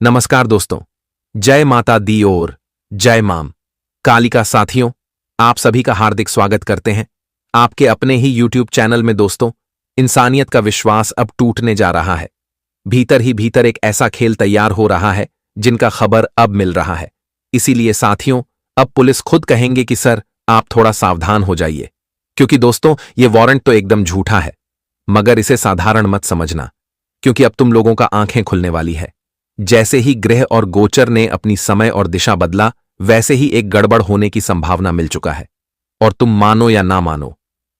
नमस्कार दोस्तों, जय माता दी और जय माम कालिका साथियों, आप सभी का हार्दिक स्वागत करते हैं आपके अपने ही YouTube चैनल में। दोस्तों, इंसानियत का विश्वास अब टूटने जा रहा है। भीतर ही भीतर एक ऐसा खेल तैयार हो रहा है जिनका खबर अब मिल रहा है। इसीलिए साथियों, अब पुलिस खुद कहेंगे कि सर आप थोड़ा सावधान हो जाइए, क्योंकि दोस्तों ये वारंट तो एकदम झूठा है, मगर इसे साधारण मत समझना, क्योंकि अब तुम लोगों का आंखें खुलने वाली है। जैसे ही ग्रह और गोचर ने अपनी समय और दिशा बदला, वैसे ही एक गड़बड़ होने की संभावना मिल चुका है। और तुम मानो या ना मानो,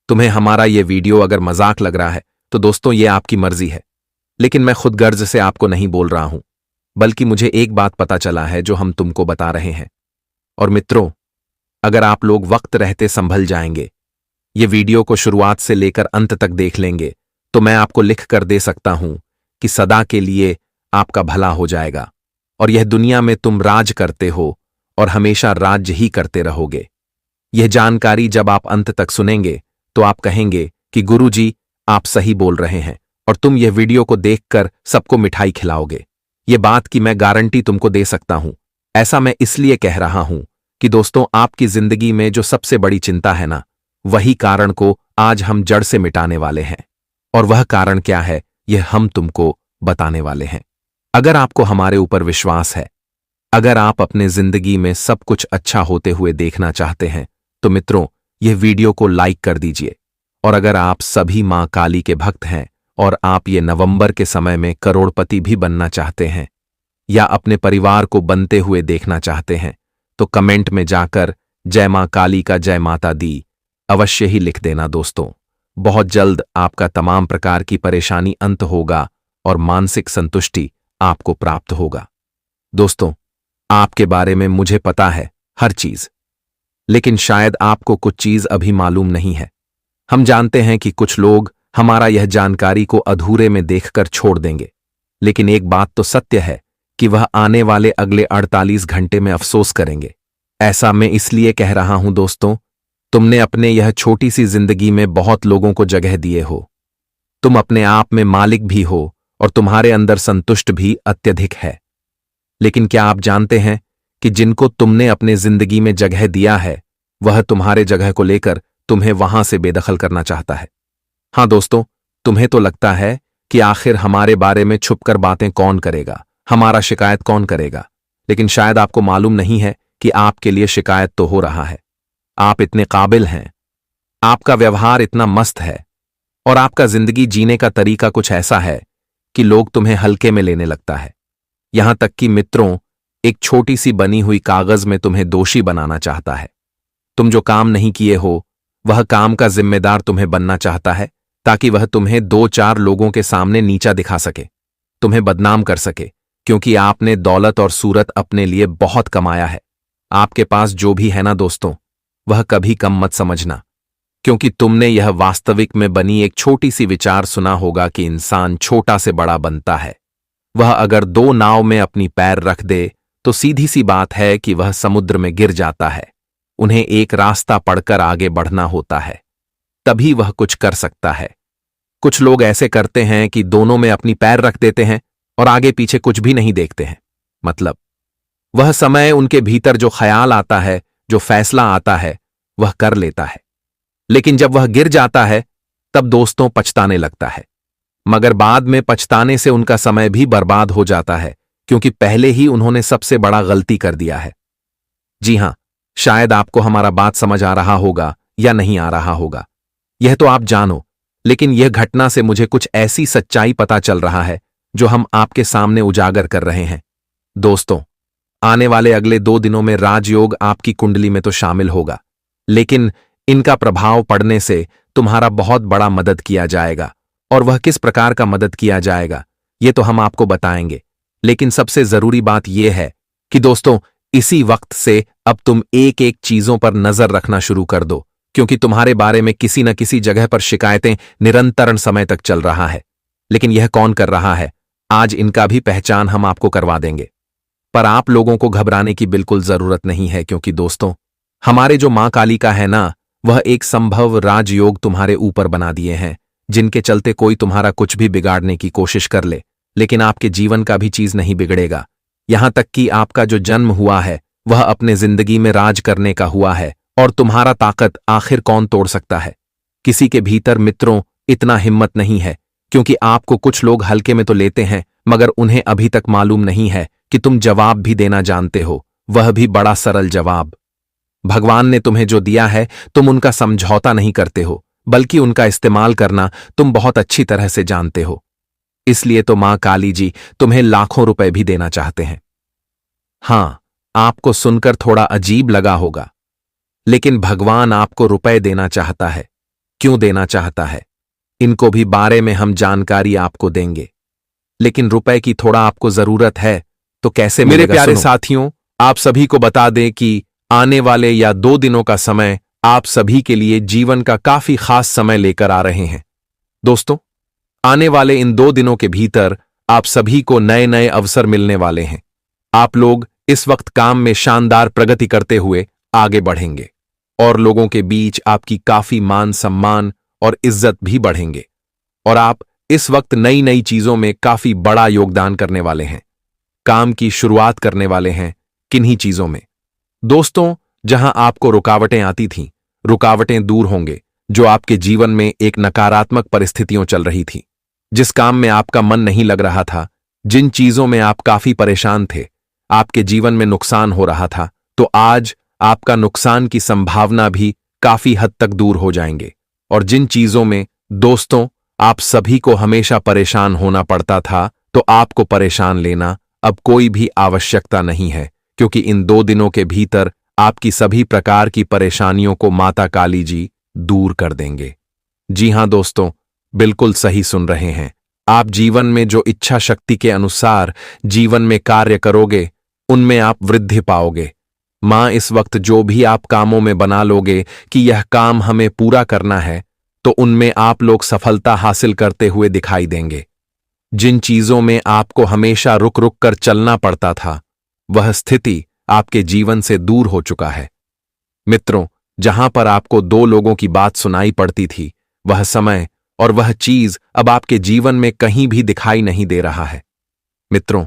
तुम्हें हमारा ये वीडियो अगर मजाक लग रहा है तो दोस्तों ये आपकी मर्जी है, लेकिन मैं खुद गर्ज से आपको नहीं बोल रहा हूं, बल्कि मुझे एक बात पता चला है जो हम तुमको बता रहे हैं। और मित्रों, अगर आप लोग वक्त रहते संभल जाएंगे, ये वीडियो को शुरुआत से लेकर अंत तक देख लेंगे, तो मैं आपको लिख कर दे सकता हूं कि सदा के लिए आपका भला हो जाएगा और यह दुनिया में तुम राज करते हो और हमेशा राज्य ही करते रहोगे। यह जानकारी जब आप अंत तक सुनेंगे तो आप कहेंगे कि गुरुजी आप सही बोल रहे हैं, और तुम यह वीडियो को देखकर सबको मिठाई खिलाओगे। यह बात की मैं गारंटी तुमको दे सकता हूं। ऐसा मैं इसलिए कह रहा हूं कि दोस्तों, आपकी जिंदगी में जो सबसे बड़ी चिंता है ना, वही कारण को आज हम जड़ से मिटाने वाले हैं। और वह कारण क्या है, यह हम तुमको बताने वाले हैं। अगर आपको हमारे ऊपर विश्वास है, अगर आप अपने जिंदगी में सब कुछ अच्छा होते हुए देखना चाहते हैं, तो मित्रों यह वीडियो को लाइक कर दीजिए। और अगर आप सभी मां काली के भक्त हैं और आप ये नवंबर के समय में करोड़पति भी बनना चाहते हैं या अपने परिवार को बनते हुए देखना चाहते हैं, तो कमेंट में जाकर जय मां काली का जय माता दी अवश्य ही लिख देना। दोस्तों, बहुत जल्द आपका तमाम प्रकार की परेशानी अंत होगा और मानसिक संतुष्टि आपको प्राप्त होगा। दोस्तों, आपके बारे में मुझे पता है हर चीज, लेकिन शायद आपको कुछ चीज अभी मालूम नहीं है। हम जानते हैं कि कुछ लोग हमारा यह जानकारी को अधूरे में देखकर छोड़ देंगे, लेकिन एक बात तो सत्य है कि वह आने वाले अगले 48 घंटे में अफसोस करेंगे। ऐसा मैं इसलिए कह रहा हूं दोस्तों, तुमने अपने यह छोटी सी जिंदगी में बहुत लोगों को जगह दिए हो। तुम अपने आप में मालिक भी हो और तुम्हारे अंदर संतुष्ट भी अत्यधिक है। लेकिन क्या आप जानते हैं कि जिनको तुमने अपने जिंदगी में जगह दिया है, वह तुम्हारे जगह को लेकर तुम्हें वहां से बेदखल करना चाहता है। हां दोस्तों, तुम्हें तो लगता है कि आखिर हमारे बारे में छुपकर बातें कौन करेगा, हमारा शिकायत कौन करेगा, लेकिन शायद आपको मालूम नहीं है कि आपके लिए शिकायत तो हो रहा है। आप इतने काबिल हैं, आपका व्यवहार इतना मस्त है और आपका जिंदगी जीने का तरीका कुछ ऐसा है कि लोग तुम्हें हल्के में लेने लगता है। यहां तक कि मित्रों, एक छोटी सी बनी हुई कागज में तुम्हें दोषी बनाना चाहता है। तुम जो काम नहीं किए हो, वह काम का जिम्मेदार तुम्हें बनना चाहता है, ताकि वह तुम्हें 2-4 लोगों के सामने नीचा दिखा सके, तुम्हें बदनाम कर सके, क्योंकि आपने दौलत और सूरत अपने लिए बहुत कमाया है। आपके पास जो भी है ना दोस्तों, वह कभी कम मत समझना, क्योंकि तुमने यह वास्तविक में बनी एक छोटी सी विचार सुना होगा कि इंसान छोटा से बड़ा बनता है। वह अगर 2 नाव में अपनी पैर रख दे तो सीधी सी बात है कि वह समुद्र में गिर जाता है। उन्हें एक रास्ता पढ़कर आगे बढ़ना होता है, तभी वह कुछ कर सकता है। कुछ लोग ऐसे करते हैं कि दोनों में अपनी पैर रख देते हैं और आगे पीछे कुछ भी नहीं देखते हैं। मतलब वह समय उनके भीतर जो ख्याल आता है, जो फैसला आता है, वह कर लेता है, लेकिन जब वह गिर जाता है तब दोस्तों पछताने लगता है। मगर बाद में पछताने से उनका समय भी बर्बाद हो जाता है, क्योंकि पहले ही उन्होंने सबसे बड़ा गलती कर दिया है। जी हां, शायद आपको हमारा बात समझ आ रहा होगा या नहीं आ रहा होगा, यह तो आप जानो, लेकिन यह घटना से मुझे कुछ ऐसी सच्चाई पता चल रहा है जो हम आपके सामने उजागर कर रहे हैं। दोस्तों, आने वाले अगले 2 दिनों में राजयोग आपकी कुंडली में तो शामिल होगा, लेकिन इनका प्रभाव पड़ने से तुम्हारा बहुत बड़ा मदद किया जाएगा। और वह किस प्रकार का मदद किया जाएगा, ये तो हम आपको बताएंगे। लेकिन सबसे जरूरी बात यह है कि दोस्तों, इसी वक्त से अब तुम एक एक चीजों पर नजर रखना शुरू कर दो, क्योंकि तुम्हारे बारे में किसी न किसी जगह पर शिकायतें निरंतर समय तक चल रहा है। लेकिन यह कौन कर रहा है, आज इनका भी पहचान हम आपको करवा देंगे। पर आप लोगों को घबराने की बिल्कुल जरूरत नहीं है, क्योंकि दोस्तों, हमारे जो मां काली का है ना, वह एक संभव राजयोग तुम्हारे ऊपर बना दिए हैं, जिनके चलते कोई तुम्हारा कुछ भी बिगाड़ने की कोशिश कर ले, लेकिन आपके जीवन का भी चीज नहीं बिगड़ेगा, यहां तक कि आपका जो जन्म हुआ है वह अपने जिंदगी में राज करने का हुआ है, और तुम्हारा ताकत आखिर कौन तोड़ सकता है। किसी के भीतर मित्रों इतना हिम्मत नहीं है, क्योंकि आपको कुछ लोग हल्के में तो लेते हैं, मगर उन्हें अभी तक मालूम नहीं है कि तुम जवाब भी देना जानते हो, वह भी बड़ा सरल जवाब। भगवान ने तुम्हें जो दिया है तुम उनका समझौता नहीं करते हो, बल्कि उनका इस्तेमाल करना तुम बहुत अच्छी तरह से जानते हो। इसलिए तो मां काली जी तुम्हें लाखों रुपए भी देना चाहते हैं। हां, आपको सुनकर थोड़ा अजीब लगा होगा, लेकिन भगवान आपको रुपए देना चाहता है। क्यों देना चाहता है, इनको भी बारे में हम जानकारी आपको देंगे, लेकिन रुपए की थोड़ा आपको जरूरत है तो कैसे मिलेगा? मेरे प्यारे साथियों, आप सभी को बता दें कि आने वाले या 2 दिनों का समय आप सभी के लिए जीवन का काफी खास समय लेकर आ रहे हैं। दोस्तों, आने वाले इन 2 दिनों के भीतर आप सभी को नए नए अवसर मिलने वाले हैं। आप लोग इस वक्त काम में शानदार प्रगति करते हुए आगे बढ़ेंगे, और लोगों के बीच आपकी काफी मान सम्मान और इज्जत भी बढ़ेंगे, और आप इस वक्त नई नई चीजों में काफी बड़ा योगदान करने वाले हैं। काम की शुरुआत करने वाले हैं किन्हीं चीजों में। दोस्तों, जहां आपको रुकावटें आती थीं, रुकावटें दूर होंगे। जो आपके जीवन में एक नकारात्मक परिस्थितियों चल रही थी, जिस काम में आपका मन नहीं लग रहा था, जिन चीजों में आप काफी परेशान थे, आपके जीवन में नुकसान हो रहा था, तो आज आपका नुकसान की संभावना भी काफी हद तक दूर हो जाएंगे। और जिन चीजों में दोस्तों आप सभी को हमेशा परेशान होना पड़ता था, तो आपको परेशान लेना अब कोई भी आवश्यकता नहीं है, क्योंकि इन 2 दिनों के भीतर आपकी सभी प्रकार की परेशानियों को माता काली जी दूर कर देंगे। जी हां दोस्तों, बिल्कुल सही सुन रहे हैं। आप जीवन में जो इच्छा शक्ति के अनुसार जीवन में कार्य करोगे, उनमें आप वृद्धि पाओगे। मां इस वक्त जो भी आप कामों में बना लोगे कि यह काम हमें पूरा करना है, तो उनमें आप लोग सफलता हासिल करते हुए दिखाई देंगे। जिन चीजों में आपको हमेशा रुक रुक कर चलना पड़ता था, वह स्थिति आपके जीवन से दूर हो चुका है। मित्रों, जहां पर आपको 2 लोगों की बात सुनाई पड़ती थी, वह समय और वह चीज अब आपके जीवन में कहीं भी दिखाई नहीं दे रहा है। मित्रों,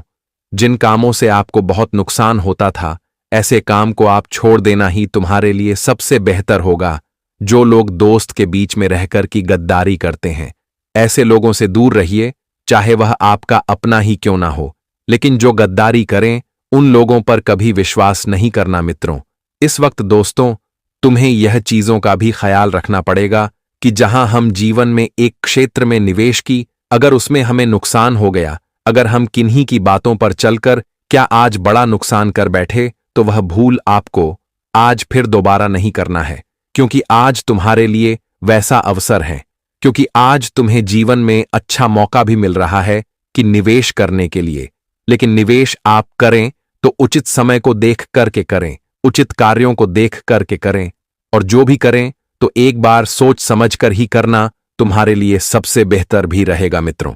जिन कामों से आपको बहुत नुकसान होता था, ऐसे काम को आप छोड़ देना ही तुम्हारे लिए सबसे बेहतर होगा। जो लोग दोस्त के बीच में रहकर की गद्दारी करते हैं, ऐसे लोगों से दूर रहिए, चाहे वह आपका अपना ही क्यों ना हो। लेकिन जो गद्दारी करें, उन लोगों पर कभी विश्वास नहीं करना। मित्रों, इस वक्त दोस्तों तुम्हें यह चीजों का भी ख्याल रखना पड़ेगा कि जहां हम जीवन में एक क्षेत्र में निवेश की, अगर उसमें हमें नुकसान हो गया, अगर हम किन्हीं की बातों पर चलकर क्या आज बड़ा नुकसान कर बैठे, तो वह भूल आपको आज फिर दोबारा नहीं करना है, क्योंकि आज तुम्हारे लिए वैसा अवसर है, क्योंकि आज तुम्हें जीवन में अच्छा मौका भी मिल रहा है कि निवेश करने के लिए। लेकिन निवेश आप करें तो उचित समय को देख करके करें, उचित कार्यों को देख करके करें, और जो भी करें तो एक बार सोच समझ कर ही करना तुम्हारे लिए सबसे बेहतर भी रहेगा। मित्रों,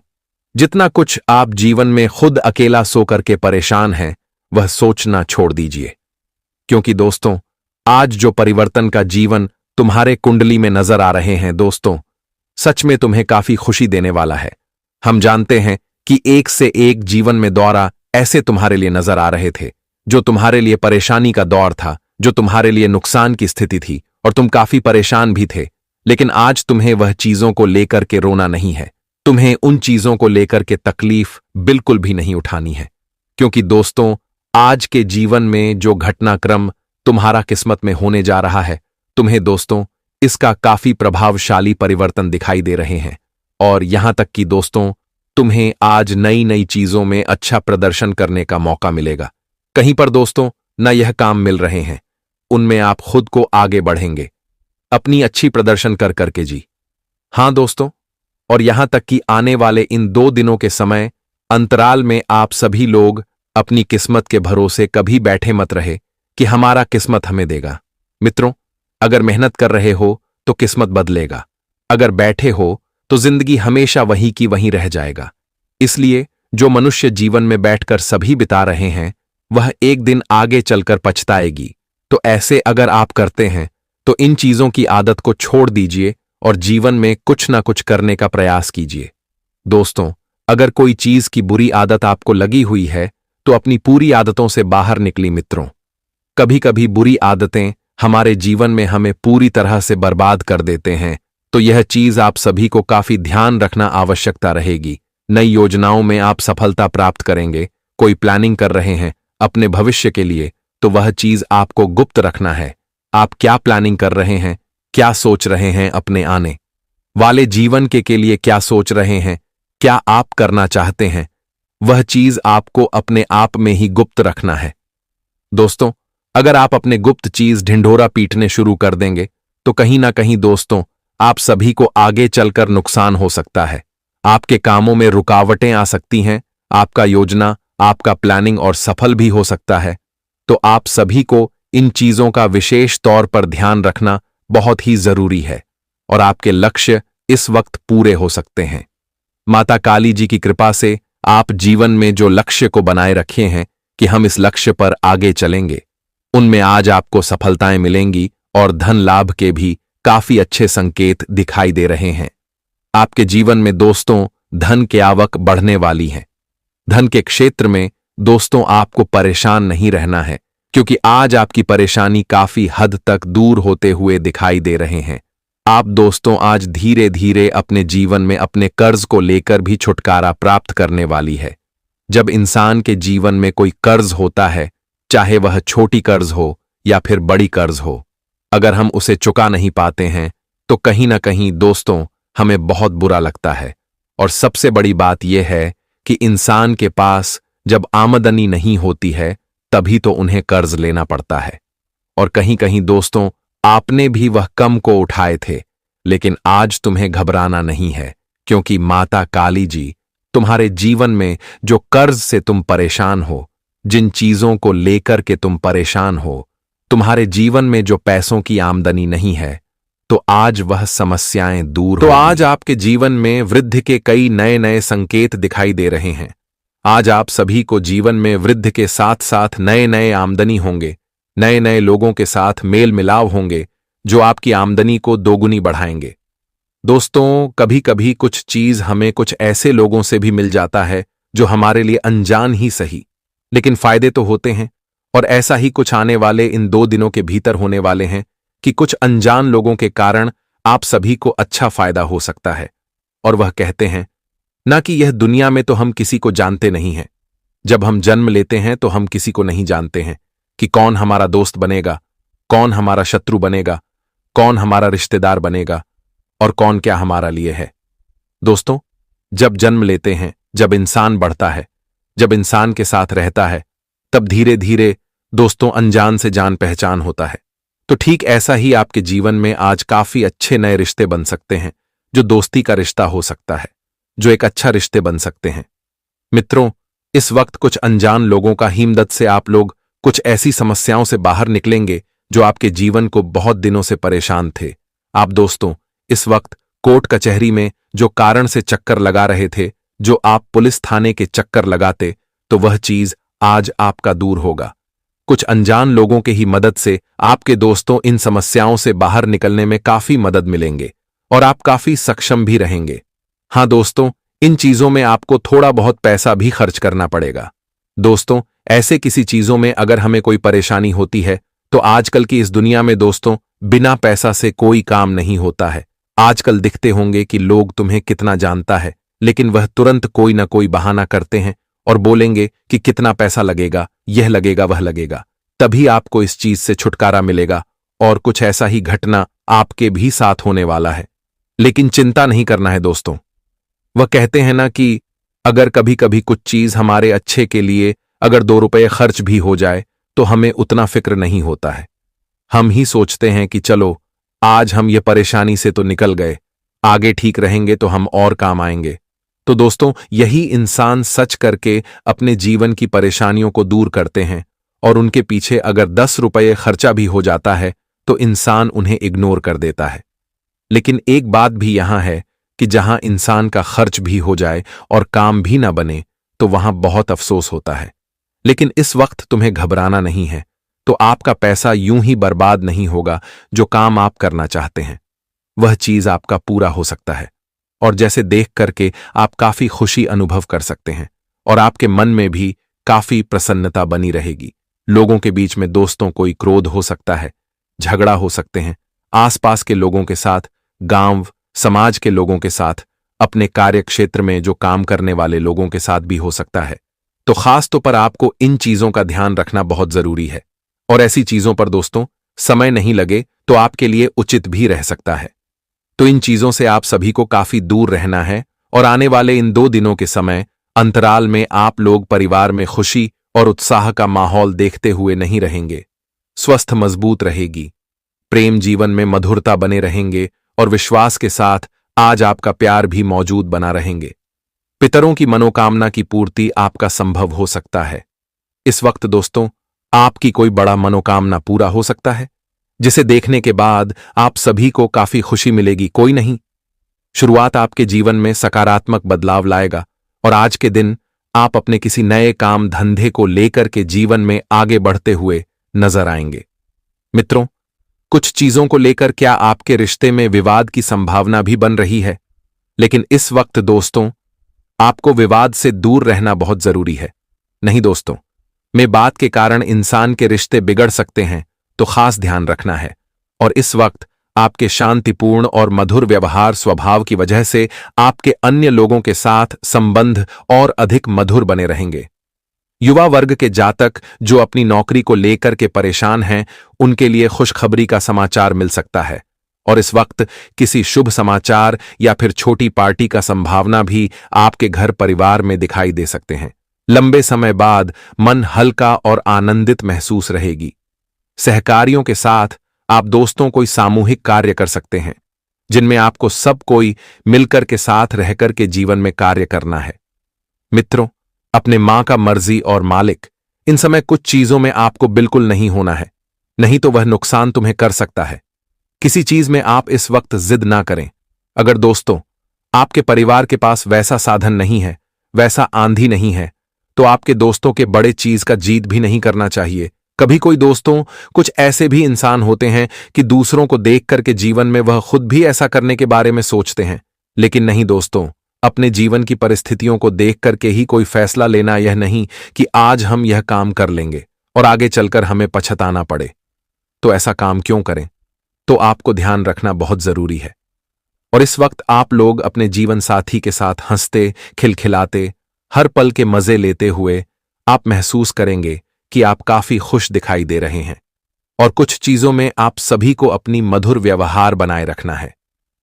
जितना कुछ आप जीवन में खुद अकेला सो करके परेशान हैं, वह सोचना छोड़ दीजिए, क्योंकि दोस्तों आज जो परिवर्तन का जीवन तुम्हारे कुंडली में नजर आ रहे हैं, दोस्तों सच में तुम्हें काफी खुशी देने वाला है। हम जानते हैं कि एक से एक जीवन में दौरा ऐसे तुम्हारे लिए नजर आ रहे थे, जो तुम्हारे लिए परेशानी का दौर था, जो तुम्हारे लिए नुकसान की स्थिति थी, और तुम काफी परेशान भी थे। लेकिन आज तुम्हें वह चीजों को लेकर के रोना नहीं है, तुम्हें उन चीजों को लेकर के तकलीफ बिल्कुल भी नहीं उठानी है, क्योंकि दोस्तों आज के जीवन में जो घटनाक्रम तुम्हारा किस्मत में होने जा रहा है, तुम्हें दोस्तों इसका काफी प्रभावशाली परिवर्तन दिखाई दे रहे हैं। और यहां तक कि दोस्तों तुम्हें आज नई नई चीजों में अच्छा प्रदर्शन करने का मौका मिलेगा। कहीं पर दोस्तों न यह काम मिल रहे हैं, उनमें आप खुद को आगे बढ़ेंगे, अपनी अच्छी प्रदर्शन कर करके जी। हां दोस्तों, और यहां तक कि आने वाले इन 2 दिनों के समय अंतराल में आप सभी लोग अपनी किस्मत के भरोसे कभी बैठे मत रहे कि हमारा किस्मत हमें देगा। मित्रों, अगर मेहनत कर रहे हो तो किस्मत बदलेगा, अगर बैठे हो तो जिंदगी हमेशा वहीं की वहीं रह जाएगा। इसलिए जो मनुष्य जीवन में बैठकर सभी बिता रहे हैं, वह एक दिन आगे चलकर पछताएगी। तो ऐसे अगर आप करते हैं तो इन चीजों की आदत को छोड़ दीजिए और जीवन में कुछ ना कुछ करने का प्रयास कीजिए। दोस्तों, अगर कोई चीज की बुरी आदत आपको लगी हुई है, तो अपनी पूरी आदतों से बाहर निकली मित्रों। कभी कभी बुरी आदतें हमारे जीवन में हमें पूरी तरह से बर्बाद कर देते हैं, तो यह चीज आप सभी को काफी ध्यान रखना आवश्यकता रहेगी। नई योजनाओं में आप सफलता प्राप्त करेंगे, कोई प्लानिंग कर रहे हैं अपने भविष्य के लिए, तो वह चीज आपको गुप्त रखना है। आप क्या प्लानिंग कर रहे हैं, क्या सोच रहे हैं, अपने आने वाले जीवन के लिए क्या सोच रहे हैं, क्या आप करना चाहते हैं, वह चीज आपको अपने आप में ही गुप्त रखना है। दोस्तों, अगर आप अपने गुप्त चीज ढिंढोरा पीटने शुरू कर देंगे तो कहीं ना कहीं दोस्तों आप सभी को आगे चलकर नुकसान हो सकता है। आपके कामों में रुकावटें आ सकती हैं, आपका योजना, आपका प्लानिंग और सफल भी हो सकता है। तो आप सभी को इन चीजों का विशेष तौर पर ध्यान रखना बहुत ही जरूरी है और आपके लक्ष्य इस वक्त पूरे हो सकते हैं। माता काली जी की कृपा से आप जीवन में जो लक्ष्य को बनाए रखे हैं कि हम इस लक्ष्य पर आगे चलेंगे, उनमें आज आपको सफलताएं मिलेंगी और धन लाभ के भी काफी अच्छे संकेत दिखाई दे रहे हैं। आपके जीवन में दोस्तों धन की आवक बढ़ने वाली है। धन के क्षेत्र में दोस्तों आपको परेशान नहीं रहना है, क्योंकि आज आपकी परेशानी काफी हद तक दूर होते हुए दिखाई दे रहे हैं। आप दोस्तों आज धीरे धीरे अपने जीवन में अपने कर्ज को लेकर भी छुटकारा प्राप्त करने वाली है। जब इंसान के जीवन में कोई कर्ज होता है, चाहे वह छोटी कर्ज हो या फिर बड़ी कर्ज हो, अगर हम उसे चुका नहीं पाते हैं तो कहीं ना कहीं दोस्तों हमें बहुत बुरा लगता है। और सबसे बड़ी बात यह है कि इंसान के पास जब आमदनी नहीं होती है तभी तो उन्हें कर्ज लेना पड़ता है। और कहीं कहीं दोस्तों आपने भी वह कम को उठाए थे, लेकिन आज तुम्हें घबराना नहीं है, क्योंकि माता काली जी तुम्हारे जीवन में जो कर्ज से तुम परेशान हो, जिन चीजों को लेकर के तुम परेशान हो, तुम्हारे जीवन में जो पैसों की आमदनी नहीं है, तो आज वह समस्याएं दूर तो आज आपके जीवन में वृद्धि के कई नए नए संकेत दिखाई दे रहे हैं। आज आप सभी को जीवन में वृद्धि के साथ साथ नए नए आमदनी होंगे, नए नए लोगों के साथ मेल मिलाव होंगे जो आपकी आमदनी को दोगुनी बढ़ाएंगे। दोस्तों, कभी कभी कुछ चीज हमें कुछ ऐसे लोगों से भी मिल जाता है जो हमारे लिए अनजान ही सही, लेकिन फायदे तो होते हैं। और ऐसा ही कुछ आने वाले इन 2 दिनों के भीतर होने वाले हैं कि कुछ अनजान लोगों के कारण आप सभी को अच्छा फायदा हो सकता है। और वह कहते हैं ना कि यह दुनिया में तो हम किसी को जानते नहीं हैं। जब हम जन्म लेते हैं तो हम किसी को नहीं जानते हैं कि कौन हमारा दोस्त बनेगा, कौन हमारा शत्रु बनेगा, कौन हमारा रिश्तेदार बनेगा और कौन क्या हमारा लिए है। दोस्तों, जब जन्म लेते हैं, जब इंसान बढ़ता है, जब इंसान के साथ रहता है, तब धीरे धीरे दोस्तों अनजान से जान पहचान होता है। तो ठीक ऐसा ही आपके जीवन में आज काफी अच्छे नए रिश्ते बन सकते हैं, जो दोस्ती का रिश्ता हो सकता है, जो एक अच्छा रिश्ते बन सकते हैं। मित्रों, इस वक्त कुछ अनजान लोगों का हिम्मत से आप लोग कुछ ऐसी समस्याओं से बाहर निकलेंगे जो आपके जीवन को बहुत दिनों से परेशान थे। आप दोस्तों इस वक्त कोर्ट कचहरी में जो कारण से चक्कर लगा रहे थे, जो आप पुलिस थाने के चक्कर लगाते, तो वह चीज आज आपका दूर होगा। कुछ अनजान लोगों के ही मदद से आपके दोस्तों इन समस्याओं से बाहर निकलने में काफी मदद मिलेंगे और आप काफी सक्षम भी रहेंगे। हाँ दोस्तों, इन चीजों में आपको थोड़ा बहुत पैसा भी खर्च करना पड़ेगा। दोस्तों, ऐसे किसी चीजों में अगर हमें कोई परेशानी होती है तो आजकल की इस दुनिया में दोस्तों बिना पैसा से कोई काम नहीं होता है। आजकल दिखते होंगे कि लोग तुम्हें कितना जानता है, लेकिन वह तुरंत कोई ना कोई बहाना करते हैं और बोलेंगे कि कितना पैसा लगेगा, यह लगेगा, वह लगेगा। तभी आपको इस चीज से छुटकारा मिलेगा और कुछ ऐसा ही घटना आपके भी साथ होने वाला है। लेकिन चिंता नहीं करना है दोस्तों। वह कहते हैं ना कि अगर कभी कभी कुछ चीज हमारे अच्छे के लिए अगर 2 रुपए खर्च भी हो जाए तो हमें उतना फिक्र नहीं होता है। हम ही सोचते हैं कि चलो आज हम ये परेशानी से तो निकल गए, आगे ठीक रहेंगे तो हम और काम आएंगे। तो दोस्तों यही इंसान सच करके अपने जीवन की परेशानियों को दूर करते हैं और उनके पीछे अगर 10 रुपये खर्चा भी हो जाता है तो इंसान उन्हें इग्नोर कर देता है। लेकिन एक बात भी यहां है कि जहां इंसान का खर्च भी हो जाए और काम भी ना बने तो वहां बहुत अफसोस होता है। लेकिन इस वक्त तुम्हें घबराना नहीं है, तो आपका पैसा यूं ही बर्बाद नहीं होगा। जो काम आप करना चाहते हैं वह चीज आपका पूरा हो सकता है और जैसे देख करके आप काफी खुशी अनुभव कर सकते हैं और आपके मन में भी काफी प्रसन्नता बनी रहेगी। लोगों के बीच में दोस्तों कोई क्रोध हो सकता है, झगड़ा हो सकते हैं, आसपास के लोगों के साथ, गांव समाज के लोगों के साथ, अपने कार्य क्षेत्र में जो काम करने वाले लोगों के साथ भी हो सकता है। तो खास तौर पर आपको इन चीजों का ध्यान रखना बहुत जरूरी है। और ऐसी चीजों पर दोस्तों समय नहीं लगे तो आपके लिए उचित भी रह सकता है। तो इन चीजों से आप सभी को काफी दूर रहना है और आने वाले इन 2 दिनों के समय अंतराल में आप लोग परिवार में खुशी और उत्साह का माहौल देखते हुए नहीं रहेंगे। स्वस्थ मजबूत रहेगी, प्रेम जीवन में मधुरता बने रहेंगे और विश्वास के साथ आज आपका प्यार भी मौजूद बना रहेंगे। पितरों की मनोकामना की पूर्ति आपका संभव हो सकता है। इस वक्त दोस्तों आपकी कोई बड़ा मनोकामना पूरा हो सकता है, जिसे देखने के बाद आप सभी को काफी खुशी मिलेगी। कोई नहीं, शुरुआत आपके जीवन में सकारात्मक बदलाव लाएगा और आज के दिन आप अपने किसी नए काम धंधे को लेकर के जीवन में आगे बढ़ते हुए नजर आएंगे। मित्रों, कुछ चीजों को लेकर क्या आपके रिश्ते में विवाद की संभावना भी बन रही है, लेकिन इस वक्त दोस्तों आपको विवाद से दूर रहना बहुत जरूरी है। नहीं दोस्तों, में बात के कारण इंसान के रिश्ते बिगड़ सकते हैं, तो खास ध्यान रखना है। और इस वक्त आपके शांतिपूर्ण और मधुर व्यवहार स्वभाव की वजह से आपके अन्य लोगों के साथ संबंध और अधिक मधुर बने रहेंगे। युवा वर्ग के जातक जो अपनी नौकरी को लेकर के परेशान हैं, उनके लिए खुशखबरी का समाचार मिल सकता है। और इस वक्त किसी शुभ समाचार या फिर छोटी पार्टी का संभावना भी आपके घर परिवार में दिखाई दे सकते हैं। लंबे समय बाद मन हल्का और आनंदित महसूस रहेगी। सहकारियों के साथ आप दोस्तों कोई सामूहिक कार्य कर सकते हैं, जिनमें आपको सब कोई मिलकर के साथ रहकर के जीवन में कार्य करना है। मित्रों, अपने मां का मर्जी और मालिक, इन समय कुछ चीजों में आपको बिल्कुल नहीं होना है, नहीं तो वह नुकसान तुम्हें कर सकता है। किसी चीज में आप इस वक्त जिद ना करें। अगर दोस्तों आपके परिवार के पास वैसा साधन नहीं है, वैसा आंधी नहीं है, तो आपके दोस्तों के बड़े चीज का जीत भी नहीं करना चाहिए। कभी कोई दोस्तों कुछ ऐसे भी इंसान होते हैं कि दूसरों को देख करके जीवन में वह खुद भी ऐसा करने के बारे में सोचते हैं, लेकिन नहीं दोस्तों, अपने जीवन की परिस्थितियों को देख करके ही कोई फैसला लेना, यह नहीं कि आज हम यह काम कर लेंगे और आगे चलकर हमें पछताना पड़े। तो ऐसा काम क्यों करें? तो आपको ध्यान रखना बहुत जरूरी है। और इस वक्त आप लोग अपने जीवन साथी के साथ हंसते खिलखिलाते हर पल के मजे लेते हुए आप महसूस करेंगे कि आप काफी खुश दिखाई दे रहे हैं। और कुछ चीजों में आप सभी को अपनी मधुर व्यवहार बनाए रखना है।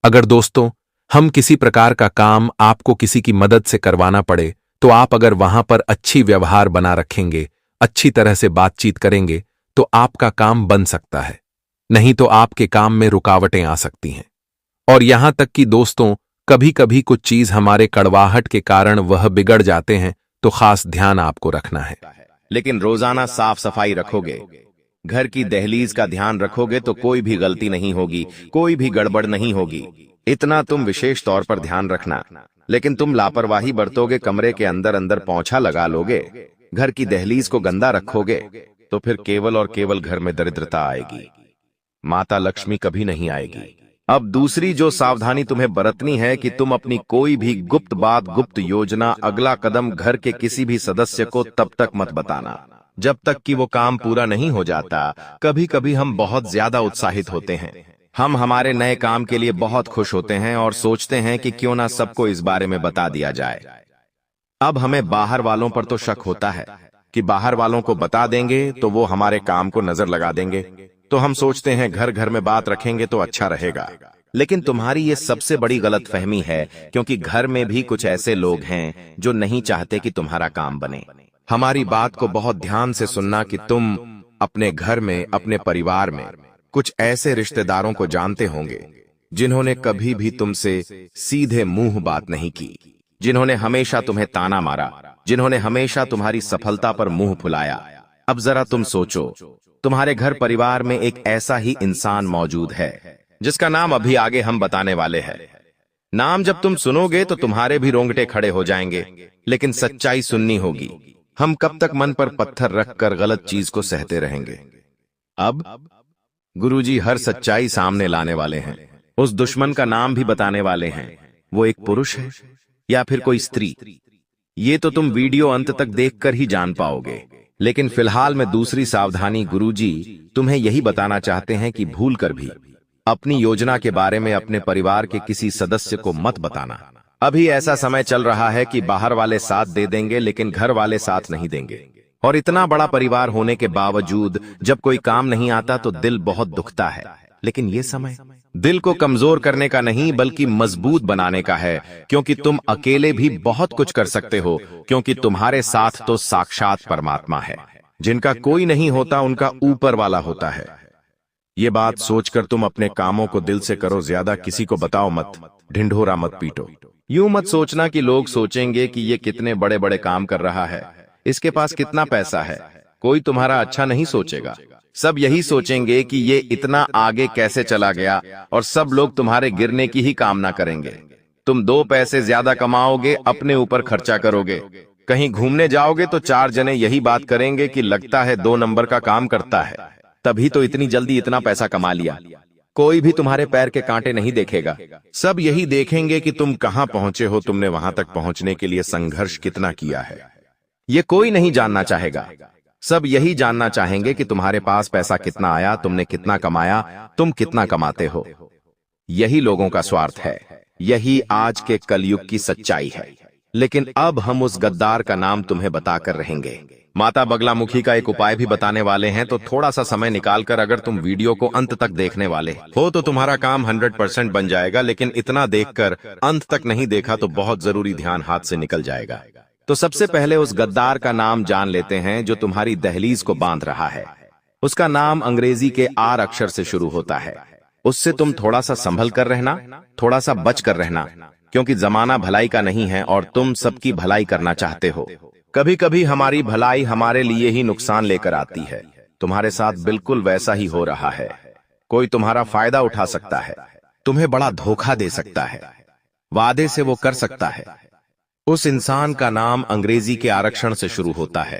अगर दोस्तों हम किसी प्रकार का काम आपको किसी की मदद से करवाना पड़े, तो आप अगर वहां पर अच्छी व्यवहार बना रखेंगे, अच्छी तरह से बातचीत करेंगे, तो आपका काम बन सकता है। नहीं तो आपके काम में रुकावटें आ सकती हैं। और यहां तक कि दोस्तों कभी कभी कुछ चीज हमारे कड़वाहट के कारण वह बिगड़ जाते हैं, तो खास ध्यान आपको रखना है। लेकिन रोजाना साफ सफाई रखोगे, घर की दहलीज का ध्यान रखोगे तो कोई भी गलती नहीं होगी, कोई भी गड़बड़ नहीं होगी। इतना तुम विशेष तौर पर ध्यान रखना। लेकिन तुम लापरवाही बरतोगे, कमरे के अंदर अंदर पोंछा लगा लोगे, घर की दहलीज को गंदा रखोगे, तो फिर केवल और केवल घर में दरिद्रता आएगी, माता लक्ष्मी कभी नहीं आएगी। अब दूसरी जो सावधानी तुम्हें बरतनी है कि तुम अपनी कोई भी गुप्त बात, गुप्त योजना, अगला कदम घर के किसी भी सदस्य को तब तक मत बताना जब तक कि वो काम पूरा नहीं हो जाता। कभी कभी हम बहुत ज्यादा उत्साहित होते हैं, हम हमारे नए काम के लिए बहुत खुश होते हैं और सोचते हैं कि क्यों ना सबको इस बारे में बता दिया जाए। अब हमें बाहर वालों पर तो शक होता है कि बाहर वालों को बता देंगे तो वो हमारे काम को नजर लगा देंगे, तो हम सोचते हैं घर घर में बात रखेंगे तो अच्छा रहेगा। लेकिन तुम्हारी ये सबसे बड़ी गलतफहमी है, क्योंकि घर में भी कुछ ऐसे लोग हैं जो नहीं चाहते कि तुम्हारा काम बने। हमारी बात को बहुत ध्यान से सुनना कि तुम अपने घर में, अपने परिवार में कुछ ऐसे रिश्तेदारों को जानते होंगे जिन्होंने कभी भी तुमसे सीधे मुंह बात नहीं की, जिन्होंने हमेशा तुम्हें ताना मारा, जिन्होंने हमेशा तुम्हारी सफलता पर मुंह फुलाया। अब जरा तुम सोचो, तुम्हारे घर परिवार में एक ऐसा ही इंसान मौजूद है जिसका नाम अभी आगे हम बताने वाले हैं। नाम जब तुम सुनोगे तो तुम्हारे भी रोंगटे खड़े हो जाएंगे, लेकिन सच्चाई सुननी होगी। हम कब तक मन पर पत्थर रखकर गलत चीज को सहते रहेंगे? अब गुरुजी हर सच्चाई सामने लाने वाले हैं। उस दुश्मन का नाम भी बताने वाले हैं। वो एक पुरुष है या फिर कोई स्त्री, ये तो तुम वीडियो अंत तक देखकर ही जान पाओगे। लेकिन फिलहाल मैं दूसरी सावधानी गुरुजी तुम्हें यही बताना चाहते हैं कि भूल कर भी अपनी योजना के बारे में अपने परिवार के किसी सदस्य को मत बताना। अभी ऐसा समय चल रहा है कि बाहर वाले साथ दे देंगे लेकिन घर वाले साथ नहीं देंगे। और इतना बड़ा परिवार होने के बावजूद जब कोई काम नहीं आता तो दिल बहुत दुखता है। लेकिन ये समय दिल को कमजोर करने का नहीं बल्कि मजबूत बनाने का है, क्योंकि तुम अकेले भी बहुत कुछ कर सकते हो, क्योंकि तुम्हारे साथ तो साक्षात परमात्मा है। जिनका कोई नहीं होता उनका ऊपर वाला होता है। ये बात सोचकर तुम अपने कामों को दिल से करो, ज्यादा किसी को बताओ मत, ढिंढोरा मत पीटो। यूं मत सोचना कि लोग सोचेंगे कि ये कितने बड़े बड़े काम कर रहा है, इसके पास कितना पैसा है। कोई तुम्हारा अच्छा नहीं सोचेगा, सब यही सोचेंगे कि ये इतना आगे कैसे चला गया, और सब लोग तुम्हारे गिरने की ही कामना करेंगे। तुम 2 पैसे ज्यादा कमाओगे, अपने ऊपर खर्चा करोगे, कहीं घूमने जाओगे तो 4 जने यही बात करेंगे कि लगता है 2 नंबर का काम करता है, तभी तो इतनी जल्दी इतना पैसा कमा लिया। कोई भी तुम्हारे पैर के कांटे नहीं देखेगा, सब यही देखेंगे कि तुम कहां पहुंचे हो, तुमने वहां तक पहुंचने के लिए संघर्ष कितना किया है। ये कोई नहीं जानना चाहेगा, सब यही जानना चाहेंगे कि तुम्हारे पास पैसा कितना आया, तुमने कितना कमाया, तुम कितना कमाते हो। यही लोगों का स्वार्थ है, यही आज के कलयुग की सच्चाई है। लेकिन अब हम उस गद्दार का नाम तुम्हें बताकर रहेंगे। माता बगलामुखी का एक उपाय भी बताने वाले हैं, तो थोड़ा सा समय निकालकर अगर तुम वीडियो को अंत तक देखने वाले हो तो तुम्हारा काम 100% बन जाएगा। लेकिन इतना देखकर अंत तक नहीं देखा तो बहुत जरूरी ध्यान हाथ से निकल जाएगा। तो सबसे पहले उस गद्दार का नाम जान लेते हैं जो तुम्हारी दहलीज को बांध रहा है। उसका नाम अंग्रेजी के आर अक्षर से शुरू होता है। उससे तुम थोड़ा सा संभल कर रहना, थोड़ा सा बच कर रहना, क्योंकि जमाना भलाई का नहीं है और तुम सबकी भलाई करना चाहते हो। कभी कभी हमारी भलाई हमारे लिए ही नुकसान लेकर आती है। तुम्हारे साथ बिल्कुल वैसा ही हो रहा है। कोई तुम्हारा फायदा उठा सकता है, तुम्हें बड़ा धोखा दे सकता है, वादे से वो कर सकता है। उस इंसान का नाम अंग्रेजी के आरक्षण से शुरू होता है।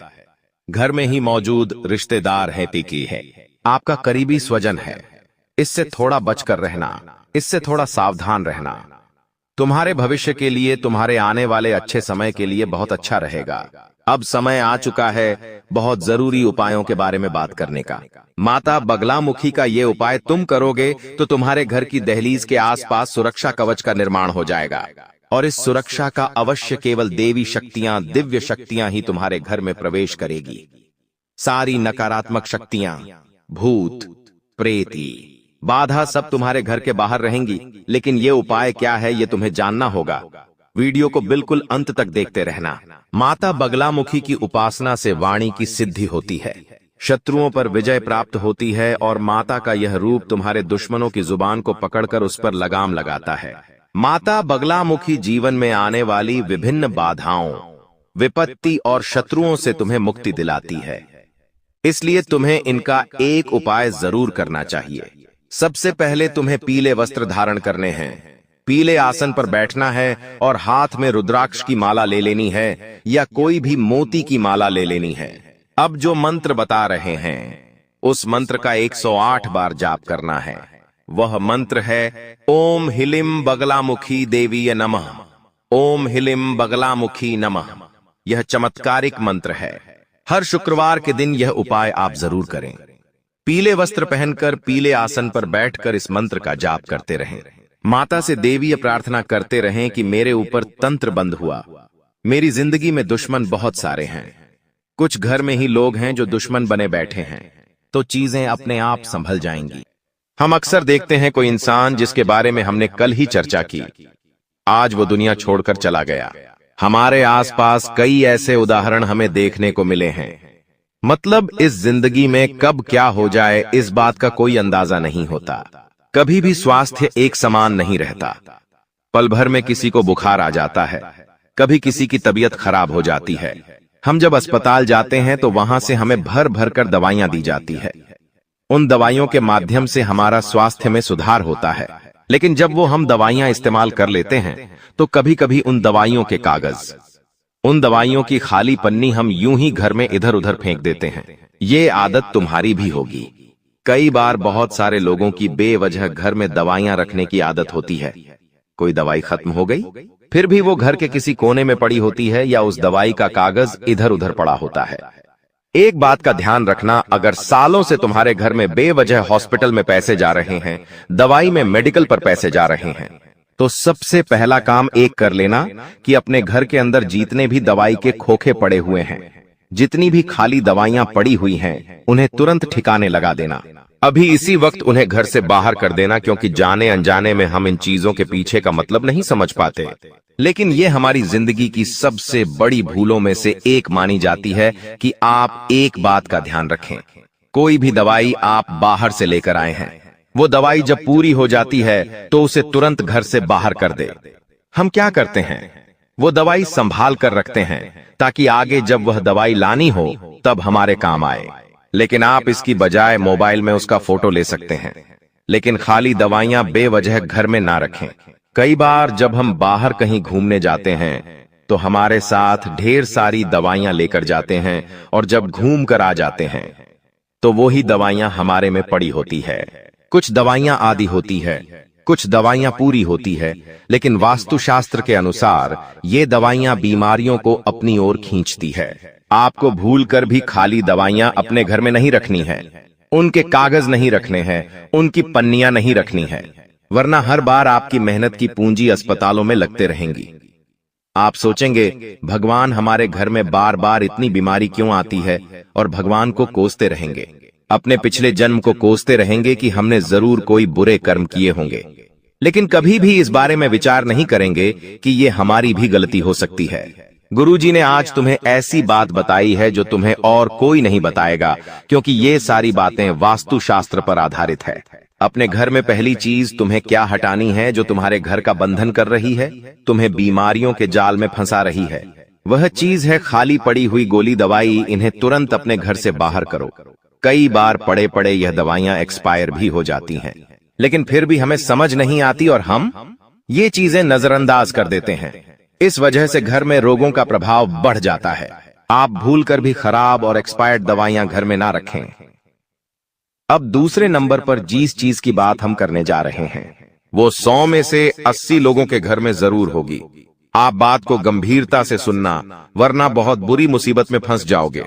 घर में ही मौजूद रिश्तेदार है, टिकी है, आपका करीबी स्वजन है। इससे थोड़ा बचकर रहना, इससे थोड़ा सावधान रहना। तुम्हारे भविष्य के लिए, तुम्हारे आने वाले अच्छे समय के लिए बहुत अच्छा रहेगा। अब समय आ चुका है बहुत जरूरी उपायों के बारे में बात करने का। माता बगलामुखी का ये उपाय तुम करोगे तो तुम्हारे घर की दहलीज के आसपास सुरक्षा कवच का निर्माण हो जाएगा। और इस सुरक्षा का अवश्य केवल देवी शक्तियां, दिव्य शक्तियां ही तुम्हारे घर में प्रवेश करेगी। सारी नकारात्मक शक्तियां, भूत, प्रेती, बाधा सब तुम्हारे घर के बाहर रहेंगी। लेकिन ये उपाय क्या है ये तुम्हें जानना होगा। वीडियो को बिल्कुल अंत तक देखते रहना। माता बगलामुखी की उपासना से वाणी की सिद्धि होती है, शत्रुओं पर विजय प्राप्त होती है और माता का यह रूप तुम्हारे दुश्मनों की जुबान को पकड़कर उस पर लगाम लगाता है। माता बगलामुखी जीवन में आने वाली विभिन्न बाधाओं, विपत्ति और शत्रुओं से तुम्हें मुक्ति दिलाती है। इसलिए तुम्हें इनका एक उपाय जरूर करना चाहिए। सबसे पहले तुम्हें पीले वस्त्र धारण करने हैं, पीले आसन पर बैठना है और हाथ में रुद्राक्ष की माला ले लेनी है या कोई भी मोती की माला ले लेनी है। अब जो मंत्र बता रहे हैं उस मंत्र का 108 बार जाप करना है। वह मंत्र है ओम हिलिम बगलामुखी देवीय नमः, ओम हिलिम बगलामुखी नमः। यह चमत्कारिक मंत्र है। हर शुक्रवार के दिन यह उपाय आप जरूर करें। पीले वस्त्र पहनकर पीले आसन पर बैठकर इस मंत्र का जाप करते रहें। माता से देवीय प्रार्थना करते रहें कि मेरे ऊपर तंत्र बंद हुआ, मेरी जिंदगी में दुश्मन बहुत सारे हैं, कुछ घर में ही लोग हैं जो दुश्मन बने बैठे हैं, तो चीजें अपने आप संभल जाएंगी। हम अक्सर देखते हैं कोई इंसान जिसके बारे में हमने कल ही चर्चा की, आज वो दुनिया छोड़कर चला गया। हमारे आसपास कई ऐसे उदाहरण हमें देखने को मिले हैं। मतलब इस जिंदगी में कब क्या हो जाए इस बात का कोई अंदाजा नहीं होता। कभी भी स्वास्थ्य एक समान नहीं रहता। पल भर में किसी को बुखार आ जाता है, कभी किसी की तबीयत खराब हो जाती है। हम जब अस्पताल जाते हैं तो वहां से हमें भर भर कर दवाइयां दी जाती है। उन दवाइयों के माध्यम से हमारा स्वास्थ्य में सुधार होता है। लेकिन जब वो हम दवाइयां इस्तेमाल कर लेते हैं तो कभी कभी उन दवाइयों के कागज, उन दवाइयों की खाली पन्नी हम यूं ही घर में इधर उधर फेंक देते हैं। ये आदत तुम्हारी भी होगी। कई बार बहुत सारे लोगों की बेवजह घर में दवाइयां रखने की आदत होती है। कोई दवाई खत्म हो गई, फिर भी वो घर के किसी कोने में पड़ी होती है या उस दवाई का कागज इधर उधर पड़ा होता है। एक बात का ध्यान रखना, अगर सालों से तुम्हारे घर में बेवजह हॉस्पिटल में पैसे जा रहे हैं, दवाई में मेडिकल पर पैसे जा रहे हैं, तो सबसे पहला काम एक कर लेना कि अपने घर के अंदर जितने भी दवाई के खोखे पड़े हुए हैं, जितनी भी खाली दवाइयां पड़ी हुई हैं, उन्हें तुरंत ठिकाने लगा देना। अभी इसी वक्त उन्हें घर से बाहर कर देना, क्योंकि जाने अनजाने में हम इन चीजों के पीछे का मतलब नहीं समझ पाते, लेकिन ये हमारी जिंदगी की सबसे बड़ी भूलों में से एक मानी जाती है कि आप एक बात का ध्यान रखें, कोई भी दवाई आप बाहर से लेकर आए हैं, वो दवाई जब पूरी हो जाती है तो उसे तुरंत घर से बाहर कर दे। हम क्या करते हैं, वो दवाई संभाल कर रखते हैं ताकि आगे जब वह दवाई लानी हो तब हमारे काम आए, लेकिन आप इसकी बजाय मोबाइल में उसका फोटो ले सकते हैं। लेकिन खाली दवाइयां बेवजह घर में ना रखें। कई बार जब हम बाहर कहीं घूमने जाते हैं तो हमारे साथ ढेर सारी दवाइयां लेकर जाते हैं, और जब घूम कर आ जाते हैं तो वही दवाइयां हमारे में पड़ी होती है। कुछ दवाइयां आधी होती है, कुछ दवाइयां पूरी होती है, लेकिन वास्तुशास्त्र के अनुसार ये दवाइयां बीमारियों को अपनी ओर खींचती है। आपको भूलकर भी खाली दवाइयां अपने घर में नहीं रखनी है, उनके कागज नहीं रखने हैं, उनकी पन्नियां नहीं रखनी है, वरना हर बार आपकी मेहनत की पूंजी अस्पतालों में लगते रहेंगी। आप सोचेंगे भगवान हमारे घर में बार बार इतनी बीमारी क्यों आती है, और भगवान को कोसते रहेंगे, अपने पिछले जन्म को कोसते रहेंगे कि हमने जरूर कोई बुरे कर्म किए होंगे, लेकिन कभी भी इस बारे में विचार नहीं करेंगे कि ये हमारी भी गलती हो सकती है। गुरुजी ने आज तुम्हें ऐसी बात बताई है जो तुम्हें और कोई नहीं बताएगा, क्योंकि ये सारी बातें वास्तुशास्त्र पर आधारित है। अपने घर में पहली चीज तुम्हें क्या हटानी है जो तुम्हारे घर का बंधन कर रही है, तुम्हें बीमारियों के जाल में फंसा रही है, वह चीज है खाली पड़ी हुई गोली दवाई। इन्हें तुरंत अपने घर से बाहर करो। कई बार पड़े पड़े यह दवाइयां एक्सपायर भी हो जाती हैं, लेकिन फिर भी हमें समझ नहीं आती और हम ये चीजें नजरअंदाज कर देते हैं। इस वजह से घर में रोगों का प्रभाव बढ़ जाता है। आप भूलकर भी खराब और एक्सपायर्ड दवाइयां घर में ना रखें। अब दूसरे नंबर पर जिस चीज की बात हम करने जा रहे हैं वो 100 में से 80 लोगों के घर में जरूर होगी। आप बात को गंभीरता से सुनना, वरना बहुत बुरी मुसीबत में फंस जाओगे।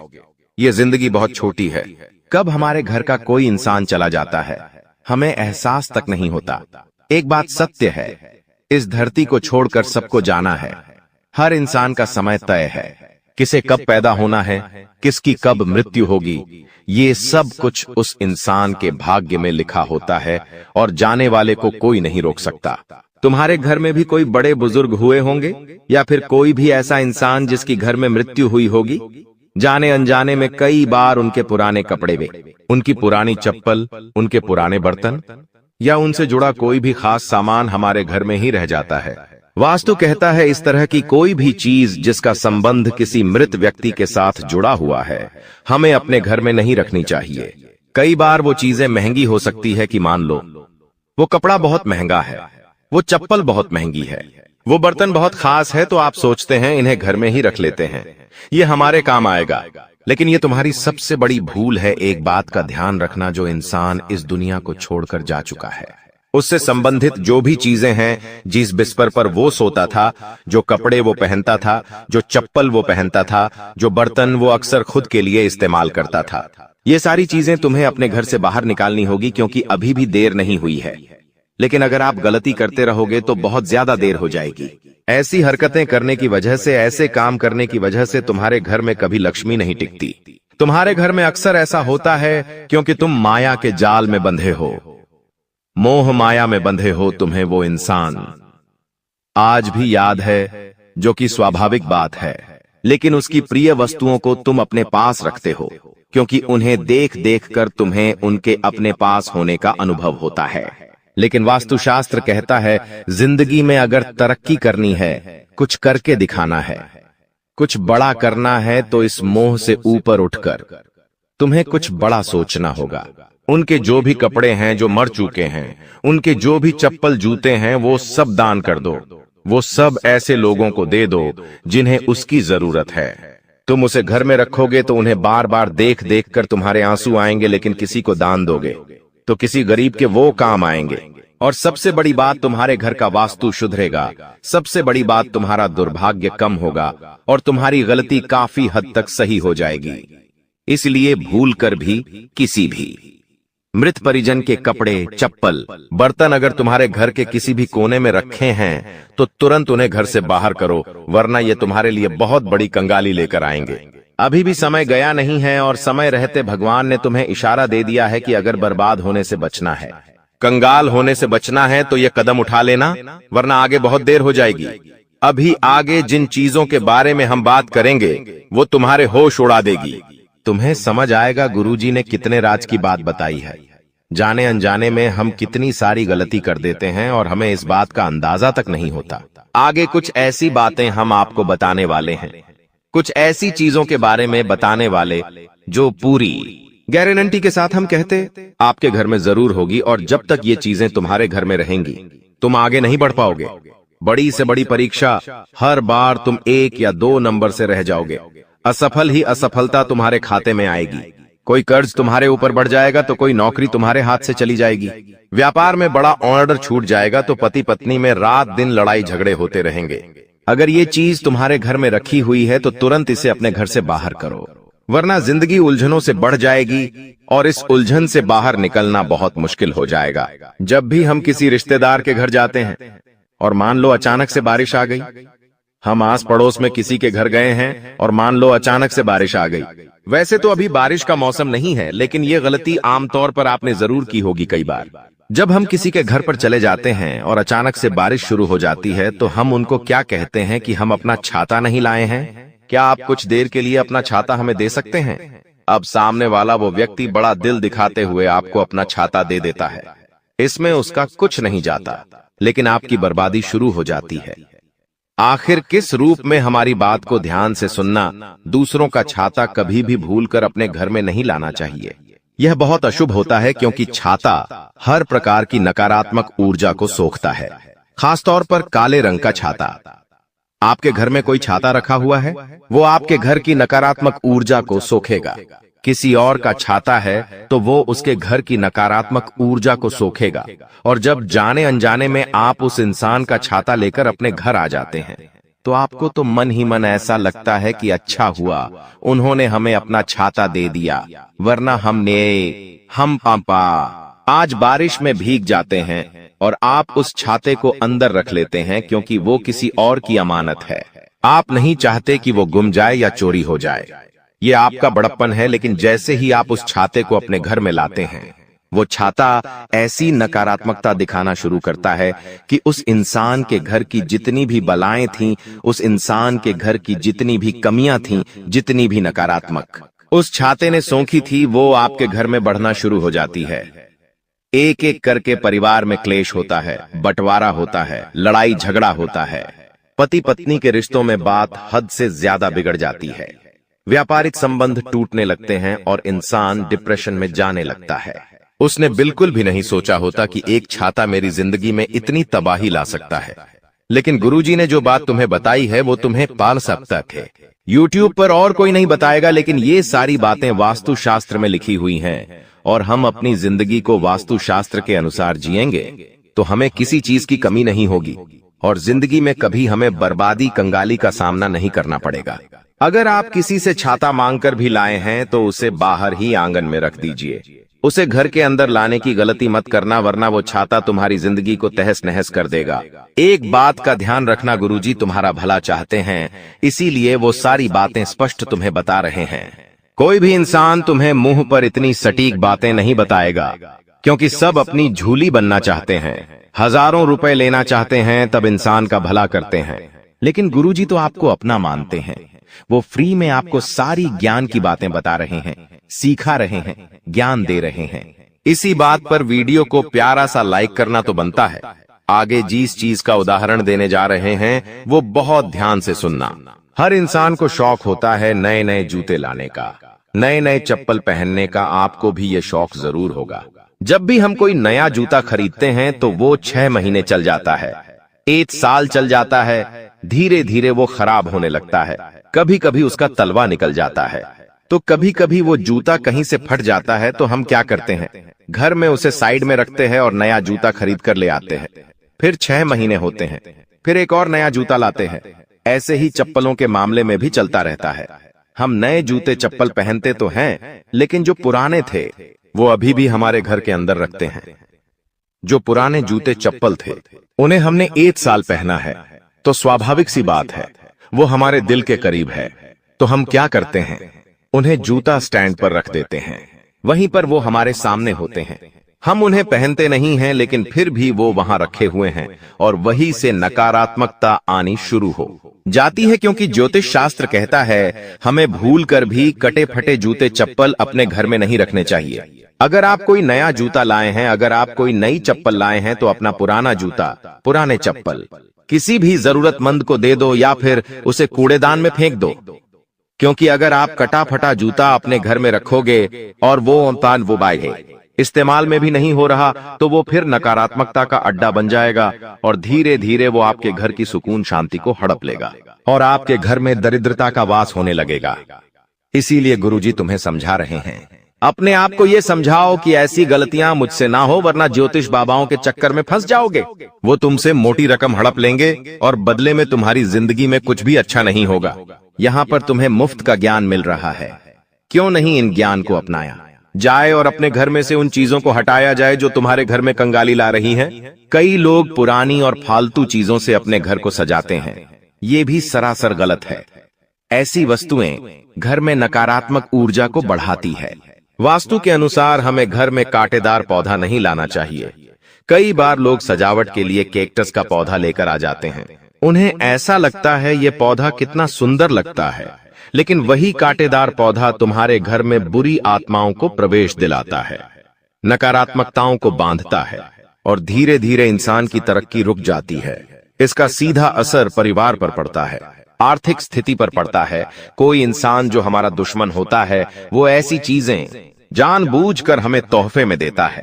ये जिंदगी बहुत छोटी है, कब हमारे घर का कोई इंसान चला जाता है हमें एहसास तक नहीं होता। एक बात सत्य है, इस धरती को छोड़कर सबको जाना है। हर इंसान का समय तय है, किसे कब पैदा होना है, किसकी कब मृत्यु होगी, ये सब कुछ उस इंसान के भाग्य में लिखा होता है और जाने वाले को कोई नहीं रोक सकता। तुम्हारे घर में भी कोई बड़े बुजुर्ग हुए होंगे या फिर कोई भी ऐसा इंसान जिसकी घर में मृत्यु हुई होगी। जाने अनजाने में कई बार उनके पुराने कपड़े वे, उनकी पुरानी चप्पल, उनके पुराने बर्तन या उनसे जुड़ा कोई भी खास सामान हमारे घर में ही रह जाता है। वास्तु कहता है इस तरह की कोई भी चीज जिसका संबंध किसी मृत व्यक्ति के साथ जुड़ा हुआ है हमें अपने घर में नहीं रखनी चाहिए। कई बार वो चीजें महंगी हो सकती है कि मान लो वो कपड़ा बहुत महंगा है, वो चप्पल बहुत महंगी है, वो बर्तन बहुत खास है, तो आप सोचते हैं इन्हें घर में ही रख लेते हैं, ये हमारे काम आएगा। लेकिन ये तुम्हारी सबसे बड़ी भूल है। एक बात का ध्यान रखना, जो इंसान इस दुनिया को छोड़कर जा चुका है उससे संबंधित जो भी चीजें हैं, जिस बिस्तर पर वो सोता था, जो कपड़े वो पहनता था, जो चप्पल वो पहनता था, जो बर्तन वो अक्सर खुद के लिए इस्तेमाल करता था, ये सारी चीजें तुम्हें अपने घर से बाहर निकालनी होगी, क्योंकि अभी भी देर नहीं हुई है। लेकिन अगर आप गलती करते रहोगे तो बहुत ज्यादा देर हो जाएगी। ऐसी हरकतें करने की वजह से, ऐसे काम करने की वजह से तुम्हारे घर में कभी लक्ष्मी नहीं टिकती। तुम्हारे घर में अक्सर ऐसा होता है क्योंकि तुम माया के जाल में बंधे हो, मोह माया में बंधे हो। तुम्हें वो इंसान आज भी याद है, जो कि स्वाभाविक बात है, लेकिन उसकी प्रिय वस्तुओं को तुम अपने पास रखते हो क्योंकि उन्हें देख देख कर तुम्हें उनके अपने पास होने का अनुभव होता है। लेकिन वास्तुशास्त्र कहता है जिंदगी में अगर तरक्की करनी है, कुछ करके दिखाना है, कुछ बड़ा करना है, तो इस मोह से ऊपर उठकर तुम्हें कुछ बड़ा सोचना होगा। उनके जो भी कपड़े हैं जो मर चुके हैं, उनके जो भी चप्पल जूते हैं, वो सब दान कर दो। वो सब ऐसे लोगों को दे दो जिन्हें उसकी जरूरत है। तुम उसे घर में रखोगे तो उन्हें बार बार देख देख कर तुम्हारे आंसू आएंगे, लेकिन किसी को दान दोगे तो किसी गरीब के वो काम आएंगे। और सबसे बड़ी बात, तुम्हारे घर का वास्तु सुधरेगा। सबसे बड़ी बात, तुम्हारा दुर्भाग्य कम होगा और तुम्हारी गलती काफी हद तक सही हो जाएगी। इसलिए भूल कर भी किसी भी मृत परिजन के कपड़े, चप्पल, बर्तन अगर तुम्हारे घर के किसी भी कोने में रखे हैं तो तुरंत उन्हें घर से बाहर करो, वरना ये तुम्हारे लिए बहुत बड़ी कंगाली लेकर आएंगे। अभी भी समय गया नहीं है और समय रहते भगवान ने तुम्हें इशारा दे दिया है कि अगर बर्बाद होने से बचना है, कंगाल होने से बचना है तो ये कदम उठा लेना, वरना आगे बहुत देर हो जाएगी। अभी आगे जिन चीजों के बारे में हम बात करेंगे वो तुम्हारे होश उड़ा देगी। तुम्हें समझ आएगा गुरुजी ने कितने राज की बात बताई है। जाने अनजाने में हम कितनी सारी गलती कर देते हैं और हमें इस बात का अंदाजा तक नहीं होता। आगे कुछ ऐसी बातें हम आपको बताने वाले हैं, कुछ ऐसी चीजों के बारे में बताने वाले जो पूरी गारंटी के साथ हम कहते आपके घर में जरूर होगी, और जब तक ये चीजें तुम्हारे घर में रहेंगी तुम आगे नहीं बढ़ पाओगे। बड़ी से बड़ी परीक्षा, हर बार तुम 1 या 2 नंबर से रह जाओगे। असफल ही असफलता तुम्हारे खाते में आएगी। कोई कर्ज तुम्हारे ऊपर बढ़ जाएगा तो कोई नौकरी तुम्हारे हाथ से चली जाएगी। व्यापार में बड़ा ऑर्डर छूट जाएगा तो पति पत्नी में रात दिन लड़ाई झगड़े होते रहेंगे। अगर ये चीज तुम्हारे घर में रखी हुई है तो तुरंत इसे अपने घर से बाहर करो, वरना जिंदगी उलझनों से बढ़ जाएगी और इस उलझन से बाहर निकलना बहुत मुश्किल हो जाएगा। जब भी हम किसी रिश्तेदार के घर जाते हैं और मान लो अचानक से बारिश आ गई, हम आस पड़ोस में किसी के घर गए हैं और मान लो अचानक से बारिश आ गई। वैसे तो अभी बारिश का मौसम नहीं है, लेकिन ये गलती आमतौर पर आपने जरूर की होगी कई बार। जब हम किसी के घर पर चले जाते हैं और अचानक से बारिश शुरू हो जाती है तो हम उनको क्या कहते हैं कि हम अपना छाता नहीं लाए हैं, क्या आप कुछ देर के लिए अपना छाता हमें दे सकते हैं? अब सामने वाला वो व्यक्ति बड़ा दिल दिखाते हुए आपको अपना छाता दे देता है। इसमें उसका कुछ नहीं जाता, लेकिन आपकी बर्बादी शुरू हो जाती है। आखिर किस रूप में हमारी बात को ध्यान से सुनना, दूसरों का छाता कभी भी भूलकर अपने घर में नहीं लाना चाहिए। यह बहुत अशुभ होता है क्योंकि छाता हर प्रकार की नकारात्मक ऊर्जा को सोखता है, खासतौर पर काले रंग का छाता। आपके घर में कोई छाता रखा हुआ है, वो आपके घर की नकारात्मक ऊर्जा को सोखेगा। किसी और का छाता है तो वो उसके घर की नकारात्मक ऊर्जा को सोखेगा, और जब जाने अनजाने में आप उस इंसान का छाता लेकर अपने घर आ जाते हैं तो आपको तो मन ही मन ऐसा लगता है कि अच्छा हुआ उन्होंने हमें अपना छाता दे दिया, वरना हम पापा आज बारिश में भीग जाते हैं और आप उस छाते को अंदर रख लेते हैं क्योंकि वो किसी और की अमानत है। आप नहीं चाहते कि वो गुम जाए या चोरी हो जाए। ये आपका बड़प्पन है, लेकिन जैसे ही आप उस छाते को अपने घर में लाते हैं, वो छाता ऐसी नकारात्मकता दिखाना शुरू करता है कि उस इंसान के घर की जितनी भी बलाएं थीं, उस इंसान के घर की जितनी भी कमियां थीं, जितनी भी नकारात्मक उस छाते ने सोखी थी, वो आपके घर में बढ़ना शुरू हो जाती है। एक एक करके परिवार में क्लेश होता है, बंटवारा होता है, लड़ाई झगड़ा होता है। पति पत्नी के रिश्तों में बात हद से ज्यादा बिगड़ जाती है। व्यापारिक संबंध टूटने लगते हैं और इंसान डिप्रेशन में जाने लगता है। उसने बिल्कुल भी नहीं सोचा होता कि एक छाता मेरी जिंदगी में इतनी तबाही ला सकता है। लेकिन गुरुजी ने जो बात तुम्हें बताई है वो तुम्हें पाल सकता है। YouTube पर और कोई नहीं बताएगा, लेकिन ये सारी बातें वास्तु शास्त्र में लिखी हुई हैं और हम अपनी जिंदगी को वास्तु शास्त्र के अनुसार जिएंगे तो हमें किसी चीज की कमी नहीं होगी और जिंदगी में कभी हमें बर्बादी, कंगाली का सामना नहीं करना पड़ेगा। अगर आप किसी से छाता मांगकर भी लाए हैं तो उसे बाहर ही आंगन में रख दीजिए। उसे घर के अंदर लाने की गलती मत करना, वरना वो छाता तुम्हारी जिंदगी को तहस नहस कर देगा। एक बात का ध्यान रखना, गुरुजी तुम्हारा भला चाहते हैं, इसीलिए वो सारी बातें स्पष्ट तुम्हें बता रहे हैं। कोई भी इंसान तुम्हें मुंह पर इतनी सटीक बातें नहीं बताएगा, क्योंकि सब अपनी झूली बनना चाहते हैं, हजारों रुपए लेना चाहते हैं, तब इंसान का भला करते हैं। लेकिन गुरुजी तो आपको अपना मानते हैं। वो फ्री में आपको सारी ज्ञान की बातें बता रहे हैं, सिखा रहे हैं, ज्ञान दे रहे हैं। इसी बात पर वीडियो को प्यारा सा लाइक करना तो बनता है। आगे जिस चीज का उदाहरण देने जा रहे हैं वो बहुत ध्यान से सुनना। हर इंसान को शौक होता है नए नए जूते लाने का, नए नए चप्पल पहनने का। आपको भी ये शौक जरूर होगा। जब भी हम कोई नया जूता खरीदते हैं तो वो 6 महीने चल जाता है, 1 साल चल जाता है, धीरे धीरे वो खराब होने लगता है। कभी कभी उसका तलवा निकल जाता है, तो कभी कभी वो जूता कहीं से फट जाता है। तो हम क्या करते हैं, घर में उसे साइड में रखते हैं और नया जूता खरीद कर ले आते हैं। फिर 6 महीने होते हैं, फिर एक और नया जूता लाते हैं। ऐसे ही चप्पलों के मामले में भी चलता रहता है। हम नए जूते चप्पल पहनते तो हैं, लेकिन जो पुराने थे वो अभी भी हमारे घर के अंदर रखते हैं। जो पुराने जूते चप्पल थे उन्हें हमने 1 साल पहना है, तो स्वाभाविक सी बात है वो हमारे दिल के करीब है। तो हम क्या करते हैं, उन्हें जूता स्टैंड पर रख देते हैं। वहीं पर वो हमारे सामने होते हैं। हम उन्हें पहनते नहीं हैं, लेकिन फिर भी वो वहां रखे हुए हैं और वहीं से नकारात्मकता आनी शुरू हो जाती है। क्योंकि ज्योतिष शास्त्र कहता है हमें भूल कर भी कटे फटे जूते चप्पल अपने घर में नहीं रखने चाहिए। अगर आप कोई नया जूता लाए हैं, अगर आप कोई नई चप्पल लाए हैं, तो अपना पुराना जूता, पुराने चप्पल किसी भी जरूरतमंद को दे दो या फिर उसे कूड़ेदान में फेंक दो। क्योंकि अगर आप कटा फटा जूता अपने घर में रखोगे और वो बाय इस्तेमाल में भी नहीं हो रहा, तो वो फिर नकारात्मकता का अड्डा बन जाएगा और धीरे धीरे वो आपके घर की सुकून शांति को हड़प लेगा और आपके घर में दरिद्रता का वास होने लगेगा। इसीलिए गुरुजी तुम्हें समझा रहे हैं, अपने आप को ये समझाओ कि ऐसी गलतियां मुझसे ना हो, वरना ज्योतिष बाबाओं के चक्कर में फंस जाओगे। वो तुमसे मोटी रकम हड़प लेंगे और बदले में तुम्हारी जिंदगी में कुछ भी अच्छा नहीं होगा। यहाँ पर तुम्हें मुफ्त का ज्ञान मिल रहा है, क्यों नहीं इन ज्ञान को अपनाया जाए और अपने घर में से उन चीजों को हटाया जाए जो तुम्हारे घर में कंगाली ला रही हैं। कई लोग पुरानी और फालतू चीजों से अपने घर को सजाते हैं, ये भी सरासर गलत है। ऐसी वस्तुएं घर में नकारात्मक ऊर्जा को बढ़ाती है। वास्तु के अनुसार हमें घर में कांटेदार पौधा नहीं लाना चाहिए। कई बार लोग सजावट के लिए कैक्टस का पौधा लेकर आ जाते हैं। उन्हें ऐसा लगता है ये पौधा कितना सुंदर लगता है, लेकिन वही कांटेदार पौधा तुम्हारे घर में बुरी आत्माओं को प्रवेश दिलाता है, नकारात्मकताओं को बांधता है और धीरे धीरे इंसान की तरक्की रुक जाती है। इसका सीधा असर परिवार पर पड़ता है, आर्थिक स्थिति पर पड़ता है। कोई इंसान जो हमारा दुश्मन होता है वो ऐसी चीजें जानबूझकर हमें तोहफे में देता है,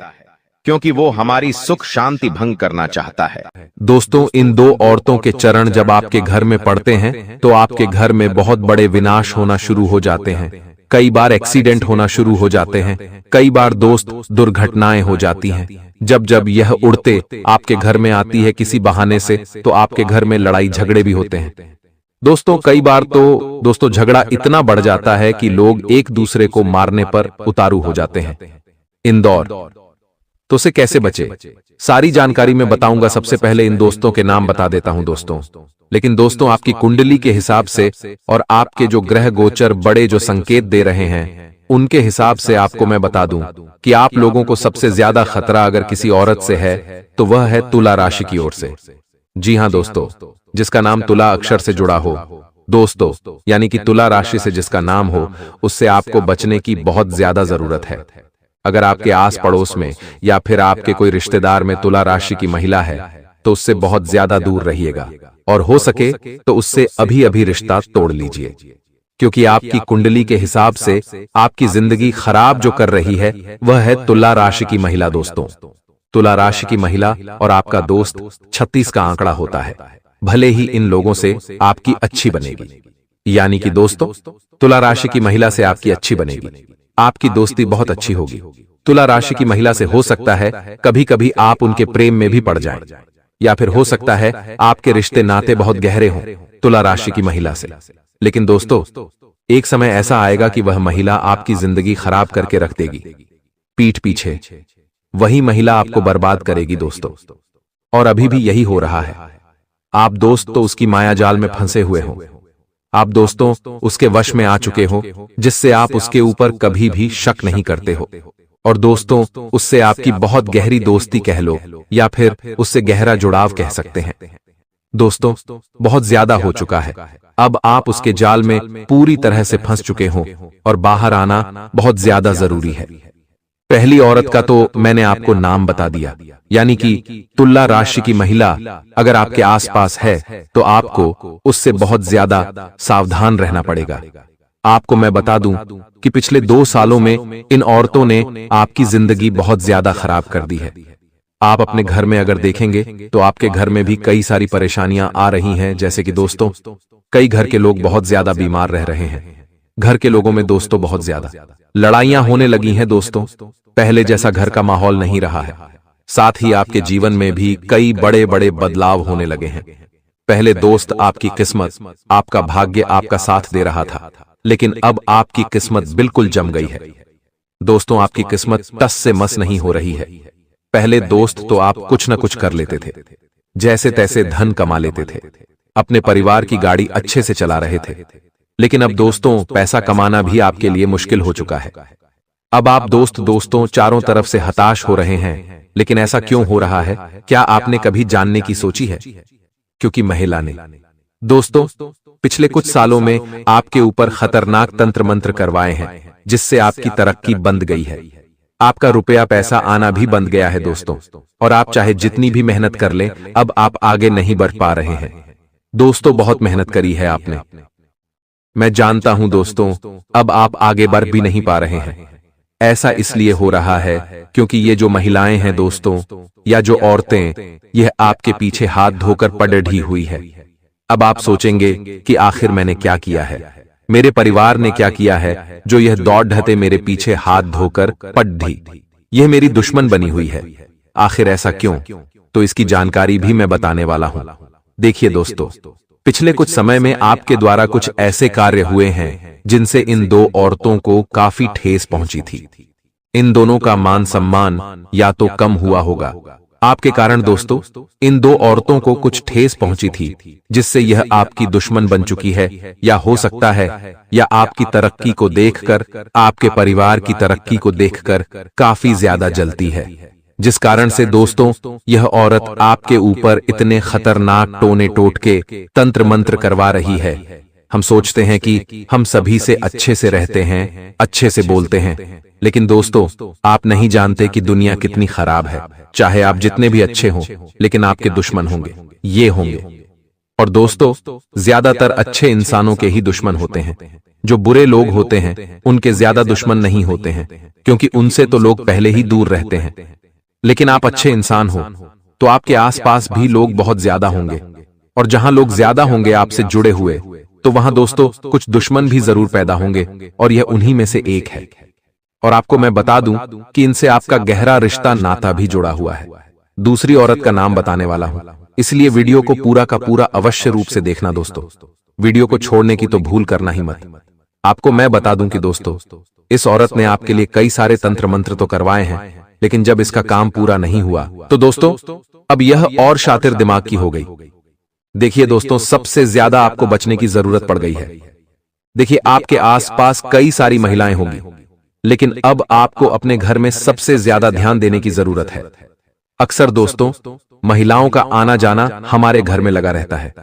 क्योंकि वो हमारी सुख शांति भंग करना चाहता है। दोस्तों, इन 2 औरतों के चरण जब आपके घर में पड़ते हैं तो आपके घर में बहुत बड़े विनाश होना शुरू हो जाते हैं। कई बार एक्सीडेंट होना शुरू हो जाते हैं, कई बार दोस्त दुर्घटनाएं हो जाती हैं। जब जब यह उड़ते आपके घर में आती है किसी बहाने से, तो आपके घर में लड़ाई झगड़े भी होते हैं। दोस्तों, कई बार तो झगड़ा इतना बढ़ जाता है कि लोग एक दूसरे को मारने पर उतारू हो जाते हैं। इंदौर, तो से कैसे बचे, सारी जानकारी मैं बताऊंगा। सबसे पहले इन दोस्तों के नाम बता देता हूं दोस्तों। लेकिन दोस्तों, आपकी कुंडली के हिसाब से और आपके जो ग्रह गोचर बड़े जो संकेत दे रहे हैं, उनके हिसाब से आपको मैं बता दूं कि आप लोगों को सबसे ज्यादा खतरा अगर किसी औरत से है तो वह है तुला राशि की ओर से। जी हां दोस्तों, जिसका नाम तुला अक्षर से जुड़ा हो दोस्तों, यानी कि तुला राशि से जिसका नाम हो, उससे आपको बचने की बहुत ज्यादा जरूरत है। अगर आपके आस पड़ोस में या फिर आपके कोई रिश्तेदार में तुला राशि की महिला है तो उससे बहुत ज्यादा दूर रहिएगा और हो सके तो उससे अभी अभी रिश्ता तोड़ लीजिए, क्योंकि आपकी कुंडली के हिसाब से आपकी जिंदगी खराब जो कर रही है वह है तुला राशि की महिला। दोस्तों, तुला राशि की महिला और आपका दोस्त 36 का आंकड़ा होता है। भले ही इन लोगों से आपकी अच्छी बनेगी, यानी कि दोस्तों तुला राशि की महिला से आपकी अच्छी बनेगी, आपकी दोस्ती बहुत अच्छी होगी। तुला राशि की महिला से हो सकता है कभी कभी आप उनके प्रेम में भी पड़ जाएं, या फिर हो सकता है आपके रिश्ते नाते बहुत गहरे हों तुला राशि की महिला से। लेकिन दोस्तों, एक समय ऐसा आएगा कि वह महिला आपकी जिंदगी खराब करके रख देगी। पीठ पीछे वही महिला आपको बर्बाद करेगी दोस्तों, और अभी भी यही हो रहा है। आप दोस्त तो उसकी माया जाल में फंसे हुए हो, आप दोस्तों उसके वश में आ चुके हो, जिससे आप उसके ऊपर कभी भी शक नहीं करते हो। और दोस्तों, उससे आपकी बहुत गहरी दोस्ती कह लो या फिर उससे गहरा जुड़ाव कह सकते हैं। दोस्तों, बहुत ज्यादा हो चुका है, अब आप उसके जाल में पूरी तरह से फंस चुके हो और बाहर आना बहुत ज्यादा जरूरी है। पहली औरत का तो मैंने आपको नाम बता दिया, यानी कि तुला राशि की महिला अगर आपके आसपास है तो आपको उससे बहुत ज्यादा सावधान रहना पड़ेगा। आपको मैं बता दूं कि पिछले 2 सालों में इन औरतों ने आपकी जिंदगी बहुत ज्यादा खराब कर दी है। आप अपने घर में अगर देखेंगे तो आपके घर में भी कई सारी परेशानियां आ रही हैं, जैसे कि दोस्तों कई घर के लोग बहुत ज्यादा बीमार रह रहे हैं, घर के लोगों में दोस्तों बहुत ज्यादा लड़ाइयां होने लगी हैं दोस्तों। पहले जैसा घर का माहौल नहीं रहा है। साथ ही आपके जीवन में भी कई बड़े बड़े बदलाव होने लगे हैं। पहले दोस्त आपकी किस्मत, आपका भाग्य आपका साथ दे रहा था, लेकिन अब आपकी किस्मत बिल्कुल जम गई है। दोस्तों, आपकी किस्मत टस से मस नहीं हो रही है। पहले दोस्त तो आप कुछ न कुछ कर लेते थे, जैसे तैसे धन कमा लेते थे, अपने परिवार की गाड़ी अच्छे से चला रहे थे। लेकिन अब दोस्तों, पैसा कमाना भी आपके लिए मुश्किल हो चुका है। अब आप दोस्तों चारों तरफ से हताश हो रहे हैं। लेकिन ऐसा क्यों हो रहा है? क्या आपने कभी जानने की सोची है? क्योंकि महिला ने। दोस्तों, पिछले कुछ सालों में आपके ऊपर खतरनाक तंत्र मंत्र करवाए हैं, जिससे आपकी तरक्की बंद गई है। आपका रुपया पैसा आना भी बंद गया है दोस्तों, और आप चाहे जितनी भी मेहनत कर लें, अब आप आगे नहीं बढ़ पा रहे हैं। दोस्तों, बहुत मेहनत करी है आपने, मैं जानता हूं दोस्तों, अब आप आगे बढ़ भी नहीं पा रहे हैं। ऐसा इसलिए हो रहा है क्योंकि ये जो महिलाएं हैं दोस्तों, या जो औरतें, यह आपके पीछे हाथ धोकर पड़ी हुई है। अब आप सोचेंगे कि आखिर मैंने क्या किया है, मेरे परिवार ने क्या किया है, जो यह दौड़ ढहते मेरे पीछे हाथ धोकर पड़ी, यह मेरी दुश्मन बनी हुई है। आखिर ऐसा क्यों? तो इसकी जानकारी भी मैं बताने वाला हूं। देखिए दोस्तों, पिछले कुछ समय में आपके द्वारा कुछ ऐसे कार्य हुए हैं जिनसे इन दो औरतों को काफी ठेस पहुंची थी। इन दोनों का मान सम्मान या तो कम हुआ होगा। आपके कारण दोस्तों, इन दो औरतों को कुछ ठेस पहुंची थी, जिससे यह आपकी दुश्मन बन चुकी है, या हो सकता है या आपकी तरक्की को देखकर, आपके परिवार की तरक्की को देखकर काफी ज्यादा जलती है, जिस कारण से दोस्तों यह औरत आपके ऊपर इतने खतरनाक टोने टोटके तंत्र मंत्र करवा रही है। हम सोचते हैं कि हम सभी से अच्छे से रहते हैं, अच्छे से बोलते हैं, लेकिन दोस्तों आप नहीं जानते कि दुनिया कितनी खराब है। चाहे आप जितने भी अच्छे हों, लेकिन आपके दुश्मन होंगे, ये होंगे। और दोस्तों, ज्यादातर अच्छे इंसानों के ही दुश्मन होते हैं। जो बुरे लोग होते हैं उनके ज्यादा दुश्मन नहीं होते हैं, क्योंकि उनसे तो लोग पहले ही दूर रहते हैं। लेकिन आप अच्छे इंसान हो तो आपके आसपास भी लोग बहुत ज्यादा होंगे, और जहां लोग ज्यादा होंगे आपसे जुड़े हुए, तो वहां दोस्तों कुछ दुश्मन भी जरूर पैदा होंगे, और यह उन्हीं में से एक है। और आपको मैं बता दूं कि इनसे आपका गहरा रिश्ता नाता भी जुड़ा हुआ है। दूसरी औरत का नाम बताने वाला हूं, इसलिए वीडियो को पूरा का पूरा अवश्य रूप से देखना दोस्तों। वीडियो को छोड़ने की तो भूल करना ही मत। आपको मैं बता दूं कि दोस्तों, इस औरत ने आपके लिए कई सारे तंत्र मंत्र तो करवाए हैं, लेकिन जब इसका काम पूरा नहीं हुआ तो दोस्तों अब यह और शातिर दिमाग की हो गई। देखिए दोस्तों, सबसे ज्यादा आपको बचने की जरूरत पड़ गई है। देखिए, आपके आसपास कई सारी महिलाएं होंगी, लेकिन अब आपको अपने घर में सबसे ज्यादा ध्यान देने की जरूरत है। अक्सर दोस्तों महिलाओं का आना जाना हमारे घर में लगा रहता है।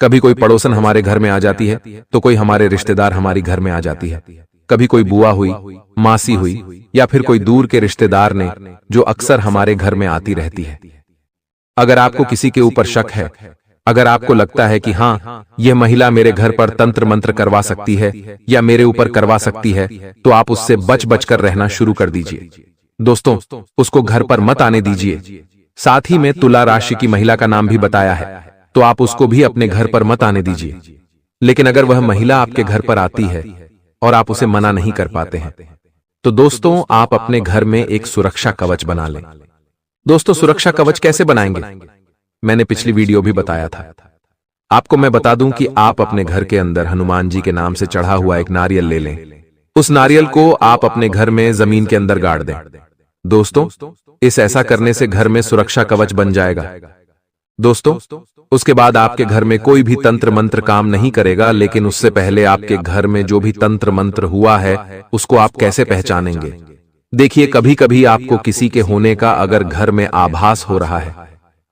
कभी कोई पड़ोसन हमारे घर में आ जाती है, तो कोई हमारे रिश्तेदार हमारी घर में आ जाती है। कभी कोई बुआ हुई, मासी हुई, या फिर कोई दूर के रिश्तेदार ने, जो अक्सर हमारे घर में आती रहती है। अगर आपको किसी के ऊपर शक है, अगर आपको लगता है कि हाँ यह महिला मेरे घर पर तंत्र मंत्र करवा सकती है या मेरे ऊपर करवा सकती है, तो आप उससे बच बच कर रहना शुरू कर दीजिए। दोस्तों, उसको घर पर मत आने दीजिए। साथ ही में तुला राशि की महिला का नाम भी बताया है, तो आप उसको भी अपने घर पर मत आने दीजिए। लेकिन अगर वह महिला आपके घर पर आती है और आप उसे मना नहीं कर पाते हैं, तो दोस्तों आप अपने घर में एक सुरक्षा कवच बना लें। दोस्तों, सुरक्षा कवच कैसे बनाएंगे, मैंने पिछली वीडियो भी बताया था। आपको मैं बता दूं कि आप अपने घर के अंदर हनुमान जी के नाम से चढ़ा हुआ एक नारियल ले लें। उस नारियल को आप अपने घर में जमीन के अंदर गाड़ दें। दोस्तों, इस ऐसा करने से घर में सुरक्षा कवच बन जाएगा। दोस्तों, उसके बाद आपके घर में कोई भी तंत्र मंत्र काम नहीं करेगा, लेकिन उससे पहले आपके घर में जो भी तंत्र मंत्र हुआ है उसको आप कैसे पहचानेंगे? देखिए, कभी कभी आपको किसी के होने का अगर घर में आभास हो रहा है,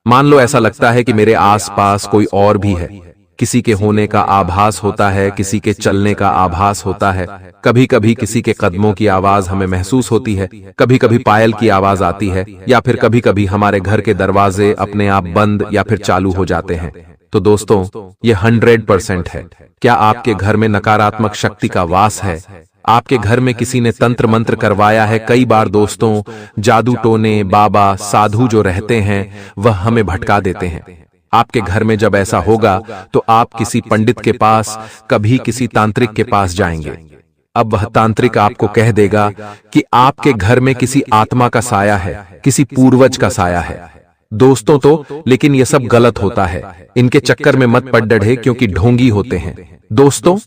मान लो ऐसा लगता है कि मेरे आसपास कोई और भी है, किसी के होने का आभास होता है, किसी के चलने का आभास होता है, कभी कभी किसी के कदमों की आवाज हमें महसूस होती है, कभी कभी पायल की आवाज आती है, या फिर कभी कभी हमारे घर के दरवाजे अपने आप बंद या फिर चालू हो जाते हैं, तो दोस्तों ये 100% है। क्या आपके घर में नकारात्मक शक्ति का वास है? आपके घर में किसी ने तंत्र मंत्र करवाया है? कई बार दोस्तों जादू टोने, बाबा, साधु जो रहते हैं वह हमें भटका देते हैं, आपके घर में जब ऐसा होगा तो आप किसी पंडित के पास, कभी किसी तांत्रिक के पास जाएंगे। अब वह तांत्रिक आपको कह देगा कि आपके घर में किसी आत्मा का साया है, किसी पूर्वज का साया है। दोस्तों तो लेकिन यह सब गलत होता है, इनके चक्कर में मत पड़ डरे, क्योंकि ढोंगी होते हैं। दोस्तों,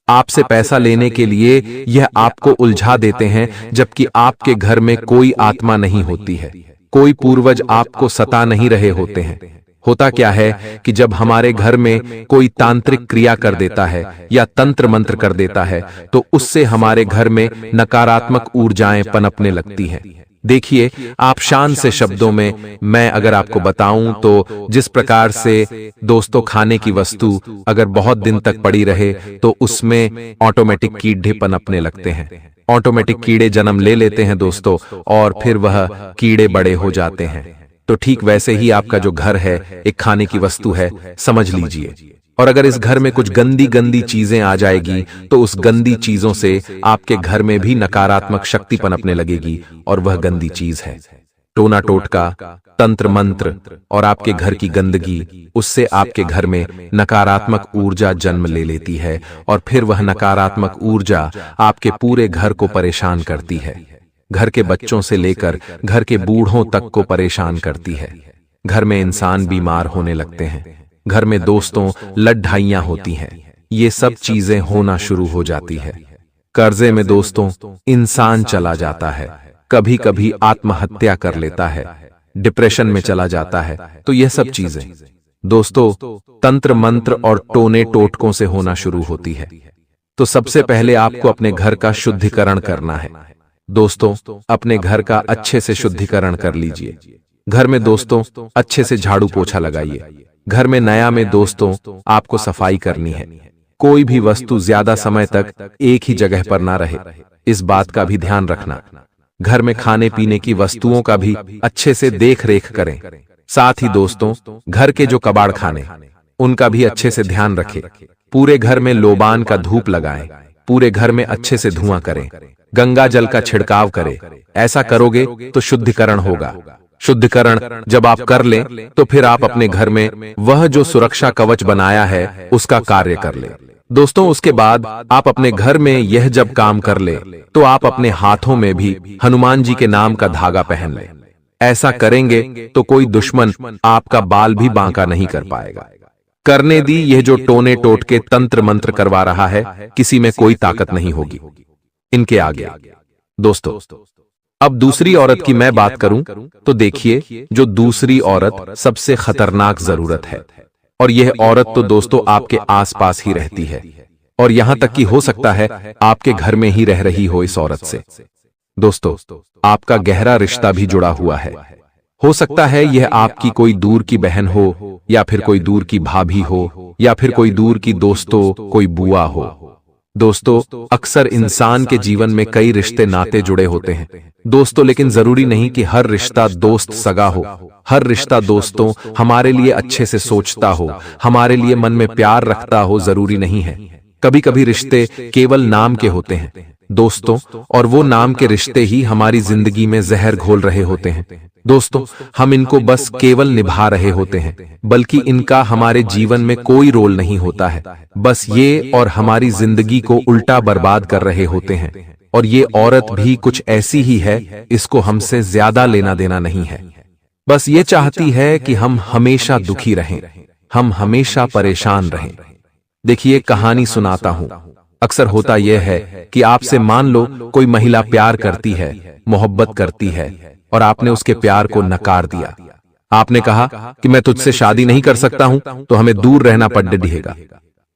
आपसे पैसा लेने के लिए यह आपको उलझा देते हैं, जबकि आपके घर में कोई आत्मा नहीं होती है, कोई पूर्वज आपको सता नहीं रहे होते हैं। होता क्या है कि जब हमारे घर में कोई तांत्रिक क्रिया कर देता है या तंत्र मंत्र कर देता है, तो उससे हमारे घर में नकारात्मक ऊर्जाएं पनपने लगती हैं। देखिए, आप शान से शब्दों में मैं अगर आपको बताऊं तो जिस प्रकार से दोस्तों खाने की वस्तु अगर बहुत दिन तक पड़ी रहे तो उसमें ऑटोमेटिक कीड़े पनपने लगते हैं, ऑटोमेटिक कीड़े जन्म ले लेते हैं दोस्तों, और फिर वह कीड़े बड़े हो जाते हैं। तो ठीक वैसे ही आपका जो घर है एक खाने की वस्तु है, समझ लीजिए। और अगर इस घर में कुछ गंदी गंदी चीजें आ जाएगी तो उस गंदी चीजों से आपके घर में भी नकारात्मक शक्ति पनपने लगेगी, और वह गंदी चीज है टोना टोटका, तंत्र मंत्र और आपके घर की गंदगी। उससे आपके घर में नकारात्मक ऊर्जा जन्म ले लेती है, और फिर वह नकारात्मक ऊर्जा आपके पूरे घर को परेशान करती है। घर के बच्चों से लेकर घर के बूढ़ों तक को परेशान करती है। घर में इंसान बीमार होने लगते हैं, घर में दोस्तों लड़ाइयां होती हैं, ये सब चीजें होना शुरू हो जाती है। कर्जे में दोस्तों इंसान चला जाता है, कभी कभी आत्महत्या कर लेता है, डिप्रेशन में चला जाता है। तो यह सब चीजें दोस्तों तंत्र मंत्र और टोने टोटकों से होना शुरू होती है। तो सबसे पहले आपको अपने घर का शुद्धिकरण करना है। दोस्तों, अपने घर का अच्छे से शुद्धिकरण कर लीजिए। घर में दोस्तों अच्छे से झाड़ू पोछा लगाइए। घर में नया में दोस्तों आपको सफाई करनी है। कोई भी वस्तु ज्यादा समय तक एक ही जगह पर ना रहे, इस बात का भी ध्यान रखना। घर में खाने पीने की वस्तुओं का भी अच्छे से देख रेख करें। साथ ही दोस्तों घर के जो कबाड़ खाने उनका भी अच्छे से ध्यान रखें। पूरे घर में लोबान का धूप लगाएं, पूरे घर में अच्छे से धुआं करें, गंगा जल का छिड़काव करें। ऐसा करोगे तो शुद्धिकरण होगा। शुद्धिकरण जब आप कर लें तो फिर आप अपने घर में वह जो सुरक्षा कवच बनाया है उसका कार्य कर लें। दोस्तों उसके बाद आप अपने घर में यह जब काम कर ले तो आप अपने हाथों में भी हनुमान जी के नाम का धागा पहन लें। ऐसा करेंगे तो कोई दुश्मन आपका बाल भी बांका नहीं कर पाएगा। करने दी यह जो टोने टोटके तंत्र मंत्र करवा रहा है, किसी में कोई ताकत नहीं होगी इनके आगे। दोस्तों अब दूसरी औरत की मैं बात करूं तो देखिए, जो दूसरी औरत सबसे खतरनाक जरूरत है, और यह औरत तो दोस्तों आपके आसपास ही रहती है, और यहां तक कि हो सकता है आपके घर में ही रह रही हो इस औरत से। दोस्तों आपका गहरा रिश्ता भी जुड़ा हुआ है। हो सकता है यह आपकी कोई दूर की बहन हो, या फिर कोई दूर की भाभी हो, या फिर कोई दूर की दोस्तों, कोई बुआ हो। दोस्तों अक्सर इंसान के जीवन में कई रिश्ते नाते जुड़े होते हैं दोस्तों, लेकिन जरूरी नहीं कि हर रिश्ता दोस्त सगा हो। हर रिश्ता दोस्तों हमारे लिए अच्छे से सोचता हो, हमारे लिए मन में प्यार रखता हो, जरूरी नहीं है। कभी कभी रिश्ते केवल नाम के होते हैं दोस्तों, और वो नाम के रिश्ते ही हमारी जिंदगी में जहर घोल रहे होते हैं। दोस्तों हम इनको बस केवल निभा रहे होते हैं, बल्कि इनका हमारे जीवन में कोई रोल नहीं होता है। बस ये और हमारी जिंदगी को उल्टा बर्बाद कर रहे होते हैं। और ये औरत भी कुछ ऐसी ही है, इसको हमसे ज्यादा लेना देना नहीं है। बस ये चाहती है कि हम हमेशा दुखी रहें, हम हमेशा परेशान रहें। देखिए कहानी सुनाता हूं। अक्सर होता यह है कि आपसे मान लो कोई महिला प्यार करती है, मोहब्बत करती है, और आपने उसके प्यार को नकार दिया। आपने कहा कि मैं तुझसे शादी नहीं कर सकता हूं, तो हमें दूर रहना पड़ेगा।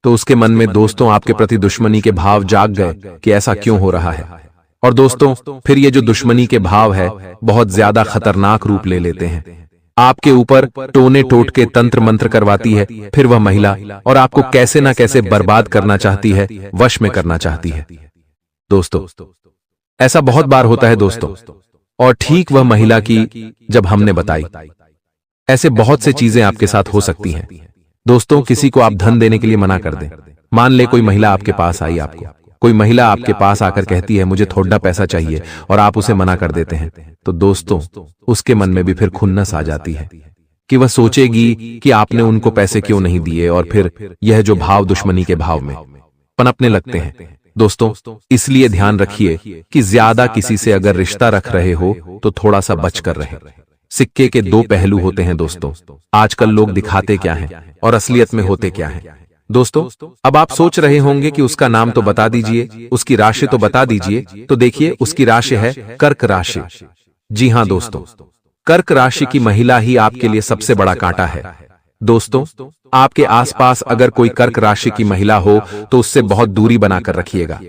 तो उसके मन में दोस्तों आपके प्रति दुश्मनी के भाव जाग गए कि ऐसा क्यों हो रहा है। और दोस्तों फिर ये जो दुश्मनी के भाव है बहुत ज्यादा खतरनाक रूप ले लेते हैं। आपके ऊपर टोने टोटके तंत्र मंत्र करवाती है फिर वह महिला, और आपको कैसे ना कैसे बर्बाद करना चाहती है, वश में करना चाहती है। दोस्तों ऐसा बहुत बार होता है दोस्तों, और ठीक वह महिला की जब हमने बताई। ऐसे बहुत से चीजें आपके साथ हो सकती हैं दोस्तों। किसी को आप धन देने के लिए मना कर दें। मान ले कोई महिला आपके पास आई, आपको कोई महिला आपके पास आकर कहती है मुझे थोड़ा पैसा चाहिए, और आप उसे मना कर देते हैं, तो दोस्तों उसके मन में भी फिर खुन्नस आ जाती है कि वह सोचेगी कि आपने उनको पैसे क्यों नहीं दिए, और फिर यह जो भाव दुश्मनी के भाव में पनपने लगते हैं। दोस्तों, इसलिए ध्यान रखिए कि ज्यादा किसी से अगर रिश्ता रख रहे हो तो थोड़ा सा बच कर रहे। सिक्के के दो पहलू होते हैं दोस्तों। आजकल लोग दिखाते क्या हैं और असलियत में होते क्या हैं। दोस्तों, अब आप सोच रहे होंगे कि उसका नाम तो बता दीजिए, उसकी राशि तो बता दीजिए। तो देखिए, उसकी राशि है कर्क राशि। जी हां दोस्तों, कर्क राशि की महिला ही आपके लिए सबसे बड़ा कांटा है। दोस्तों, आपके आसपास अगर कोई कर्क राशि की महिला हो तो उससे बहुत दूरी बनाकर रखिएगा।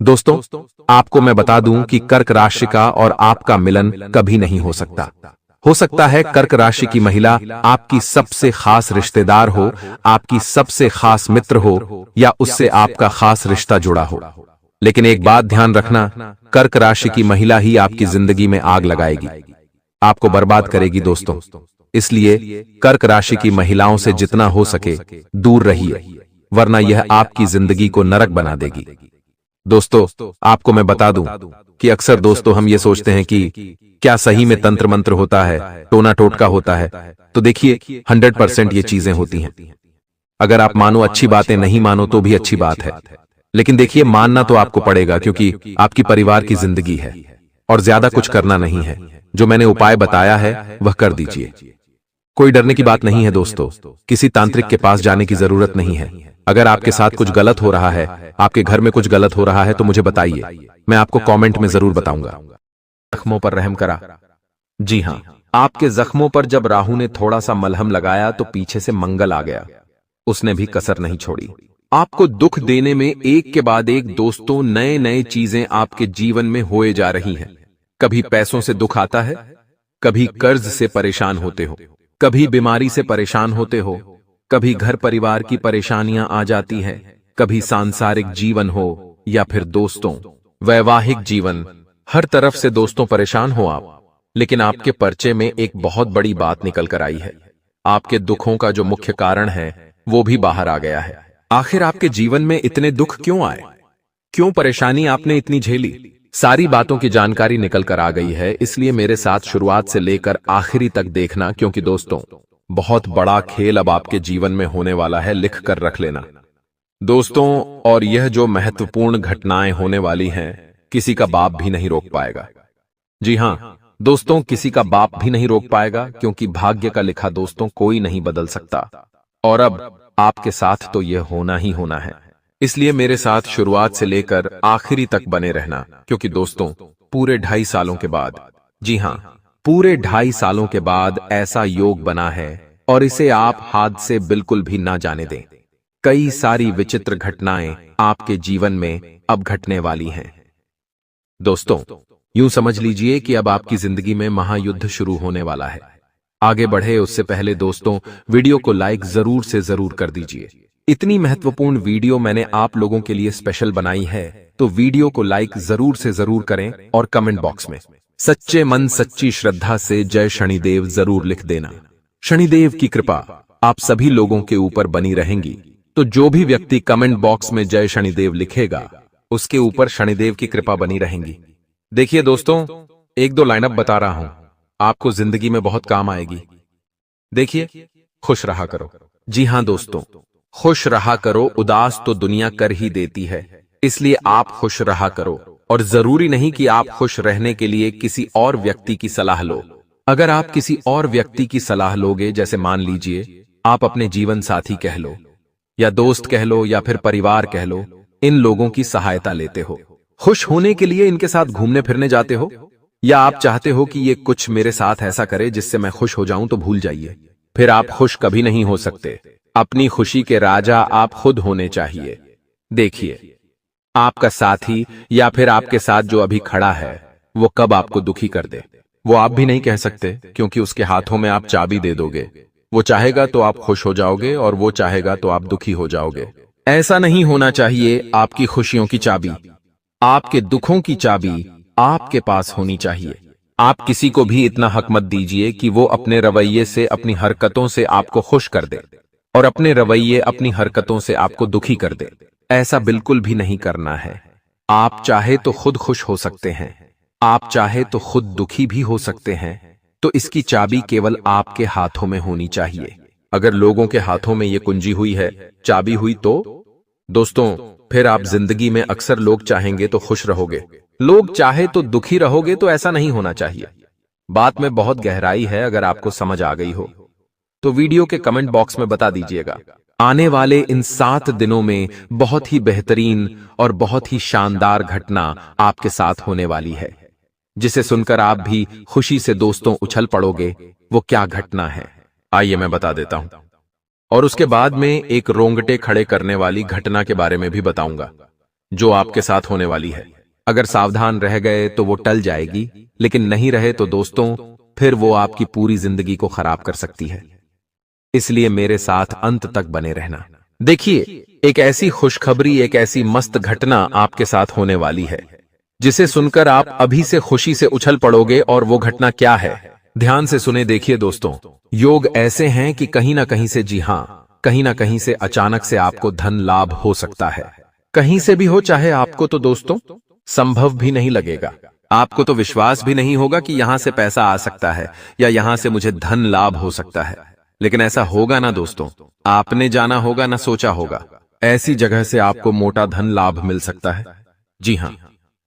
दोस्तों, आपको मैं बता दूं कि कर्क राशि का और आपका मिलन कभी नहीं हो सकता। हो सकता है कर्क राशि की महिला आपकी सबसे खास रिश्तेदार हो, आपकी सबसे खास मित्र हो, या उससे आपका खास रिश्ता जुड़ा हो। लेकिन एक बात ध्यान रखना, कर्क राशि की महिला ही आपकी जिंदगी में आग लगाएगी, आपको बर्बाद करेगी दोस्तों। इसलिए कर्क राशि की महिलाओं से जितना हो सके दूर रहिए, वरना यह आपकी जिंदगी को नरक बना देगी। दोस्तों, आपको मैं बता दूं कि अक्सर दोस्तों हम ये सोचते हैं कि क्या सही में तंत्र मंत्र होता है, टोना टोटका होता है। तो देखिए, 100% ये चीजें होती हैं। अगर आप मानो अच्छी बातें, नहीं मानो तो भी अच्छी बात है। लेकिन देखिए, मानना तो आपको पड़ेगा, क्योंकि आपकी परिवार की जिंदगी है और ज्यादा कुछ करना नहीं है। जो मैंने उपाय बताया है वह कर दीजिए। कोई डरने की बात नहीं है दोस्तों, किसी तांत्रिक के पास जाने की जरूरत नहीं है। अगर आपके साथ कुछ गलत हो रहा है, आपके घर में कुछ गलत हो रहा है, तो मुझे बताइए, मैं आपको कमेंट में जरूर बताऊंगा। जख्मों पर रहम करा। जी हां, आपके जख्मों पर जब राहु ने थोड़ा सा मलहम लगाया तो पीछे से मंगल आ गया, उसने भी कसर नहीं छोड़ी। आपको दुख देने में एक के बाद एक दोस्तों नए नए चीजें आपके जीवन में होए जा रही हैं। कभी पैसों से दुख आता है, कभी कर्ज से परेशान होते हो, कभी बीमारी से परेशान होते हो, कभी घर परिवार की परेशानियां आ जाती है, कभी सांसारिक जीवन हो या फिर दोस्तों वैवाहिक जीवन, हर तरफ से दोस्तों परेशान हो आप। लेकिन आपके पर्चे में एक बहुत बड़ी बात निकल कर आई है। आपके दुखों का जो मुख्य कारण है वो भी बाहर आ गया है। आखिर आपके जीवन में इतने दुख क्यों आए, क्यों परेशानी आपने इतनी झेली, सारी बातों की जानकारी निकल कर आ गई है। इसलिए मेरे साथ शुरुआत से लेकर आखिरी तक देखना, क्योंकि दोस्तों बहुत बड़ा खेल अब आपके जीवन में होने वाला है, लिख कर रख लेना दोस्तों। और यह जो महत्वपूर्ण घटनाएं होने वाली हैं, किसी का बाप भी नहीं रोक पाएगा। जी हां दोस्तों, किसी का बाप भी नहीं रोक पाएगा, क्योंकि भाग्य का लिखा दोस्तों कोई नहीं बदल सकता। और अब आपके साथ तो यह होना ही होना है। इसलिए मेरे साथ शुरुआत से लेकर आखिरी तक बने रहना, क्योंकि दोस्तों पूरे 2.5 सालों के बाद, जी हां पूरे 2.5 सालों के बाद ऐसा योग बना है, और इसे आप हाथ से बिल्कुल भी ना जाने दें। कई सारी विचित्र घटनाएं आपके जीवन में अब घटने वाली हैं। दोस्तों, यूं समझ लीजिए कि अब आपकी जिंदगी में महायुद्ध शुरू होने वाला है। आगे बढ़े उससे पहले दोस्तों वीडियो को लाइक जरूर से जरूर कर दीजिए। इतनी महत्वपूर्ण वीडियो मैंने आप लोगों के लिए स्पेशल बनाई है, तो वीडियो को लाइक जरूर से जरूर करें और कमेंट बॉक्स में सच्चे मन सच्ची श्रद्धा से जय शनिदेव जरूर लिख देना। शनिदेव की कृपा आप सभी लोगों के ऊपर बनी रहेंगी। तो जो भी व्यक्ति कमेंट बॉक्स में जय शनिदेव लिखेगा, उसके ऊपर शनिदेव की कृपा बनी रहेंगी। देखिए दोस्तों, 1-2 लाइनअप बता रहा हूं, आपको जिंदगी में बहुत काम आएगी। देखिए, खुश रहा करो। जी हां दोस्तों, खुश रहा करो, उदास तो दुनिया कर ही देती है, इसलिए आप खुश रहा करो। और जरूरी नहीं कि आप खुश रहने के लिए किसी और व्यक्ति की सलाह लो। अगर आप किसी और व्यक्ति की सलाह लोगे, जैसे मान लीजिए आप अपने जीवन साथी कह लो, या दोस्त कह लो, या फिर परिवार कह लो, इन लोगों की सहायता लेते हो, खुश होने के लिए इनके साथ घूमने फिरने जाते हो, या आप चाहते हो कि ये कुछ मेरे साथ ऐसा करे जिससे मैं खुश हो जाऊं, तो भूल जाइए, फिर आप खुश कभी नहीं हो सकते। अपनी खुशी के राजा आप खुद होने चाहिए। देखिए, आपका साथी या फिर आपके साथ जो अभी खड़ा है, वो कब आपको दुखी कर दे वो आप भी नहीं कह सकते, क्योंकि उसके हाथों में आप चाबी दे दोगे। वो चाहेगा तो आप खुश हो जाओगे, और वो चाहेगा तो आप दुखी हो जाओगे। ऐसा नहीं होना चाहिए। आपकी खुशियों की चाबी, आपके दुखों की चाबी आपके पास होनी चाहिए। आप किसी को भी इतना हक मत दीजिए कि वो अपने रवैये से, अपनी हरकतों से आपको खुश कर दे, और अपने रवैये अपनी हरकतों से आपको दुखी कर दे। ऐसा बिल्कुल भी नहीं करना है। आप चाहे तो खुद खुश हो सकते हैं, आप चाहे तो खुद दुखी भी हो सकते हैं, तो इसकी चाबी केवल आपके हाथों में होनी चाहिए। अगर लोगों के हाथों में ये कुंजी हुई है, चाबी हुई, तो दोस्तों फिर आप जिंदगी में अक्सर लोग चाहेंगे तो खुश रहोगे, लोग चाहे तो दुखी रहोगे। तो ऐसा नहीं होना चाहिए। बात में बहुत गहराई है। अगर आपको समझ आ गई हो तो वीडियो के कमेंट बॉक्स में बता दीजिएगा। आने वाले इन 7 दिनों में बहुत ही बेहतरीन और बहुत ही शानदार घटना आपके साथ होने वाली है, जिसे सुनकर आप भी खुशी से दोस्तों उछल पड़ोगे। वो क्या घटना है, आइए मैं बता देता हूं। और उसके बाद में एक रोंगटे खड़े करने वाली घटना के बारे में भी बताऊंगा, जो आपके साथ होने वाली है। अगर सावधान रह गए तो वो टल जाएगी, लेकिन नहीं रहे तो दोस्तों फिर वो आपकी पूरी जिंदगी को खराब कर सकती है। इसलिए मेरे साथ अंत तक बने रहना। देखिए, एक ऐसी खुशखबरी, एक ऐसी मस्त घटना आपके साथ होने वाली है, जिसे सुनकर आप अभी से खुशी से उछल पड़ोगे। और वो घटना क्या है, ध्यान से सुने। देखिए दोस्तों, योग ऐसे हैं कि कहीं ना कहीं से, जी हां, कहीं ना कहीं से अचानक से आपको धन लाभ हो सकता है। कहीं से भी हो, चाहे आपको तो दोस्तों संभव भी नहीं लगेगा। आपको तो विश्वास भी नहीं होगा कि यहां से पैसा आ सकता है या यहां से मुझे धन लाभ हो सकता है। लेकिन ऐसा होगा ना दोस्तों, आपने जाना होगा ना सोचा होगा। ऐसी जगह से आपको मोटा धन लाभ मिल सकता है। जी हां,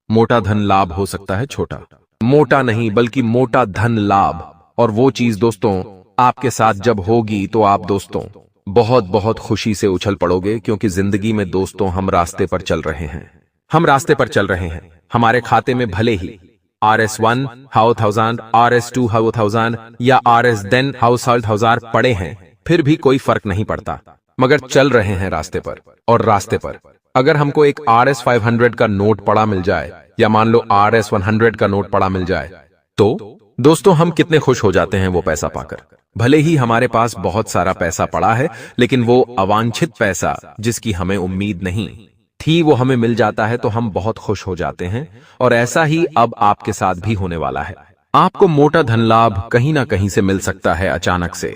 मोटा धन लाभ हो सकता है। छोटा मोटा नहीं, बल्कि मोटा धन लाभ। और वो चीज दोस्तों आपके साथ जब होगी तो आप दोस्तों बहुत बहुत खुशी से उछल पड़ोगे। क्योंकि जिंदगी में दोस्तों हम रास्ते पर चल रहे हैं, हम रास्ते पर चल रहे हैं। हमारे खाते में भले ही RS1 हाउ 1000, RS2 हाउ 1000 या RS देन हाउ 1000 पड़े हैं, फिर भी कोई फर्क नहीं पड़ता। मगर चल रहे हैं रास्ते पर। और रास्ते पर अगर हमको एक RS 500 का नोट पड़ा मिल जाए, या मान लो RS 100 का नोट पड़ा मिल जाए, तो दोस्तों हम कितने खुश हो जाते हैं वो पैसा पाकर। भले ही हमारे पास बहुत सारा पैसा पड़ा है, लेकिन वो अवांछित पैसा जिसकी हमें उम्मीद नहीं थी, वो हमें मिल जाता है तो हम बहुत खुश हो जाते हैं। और ऐसा ही अब आपके साथ भी होने वाला है। आपको मोटा धन लाभ कहीं ना कहीं से मिल सकता है अचानक से,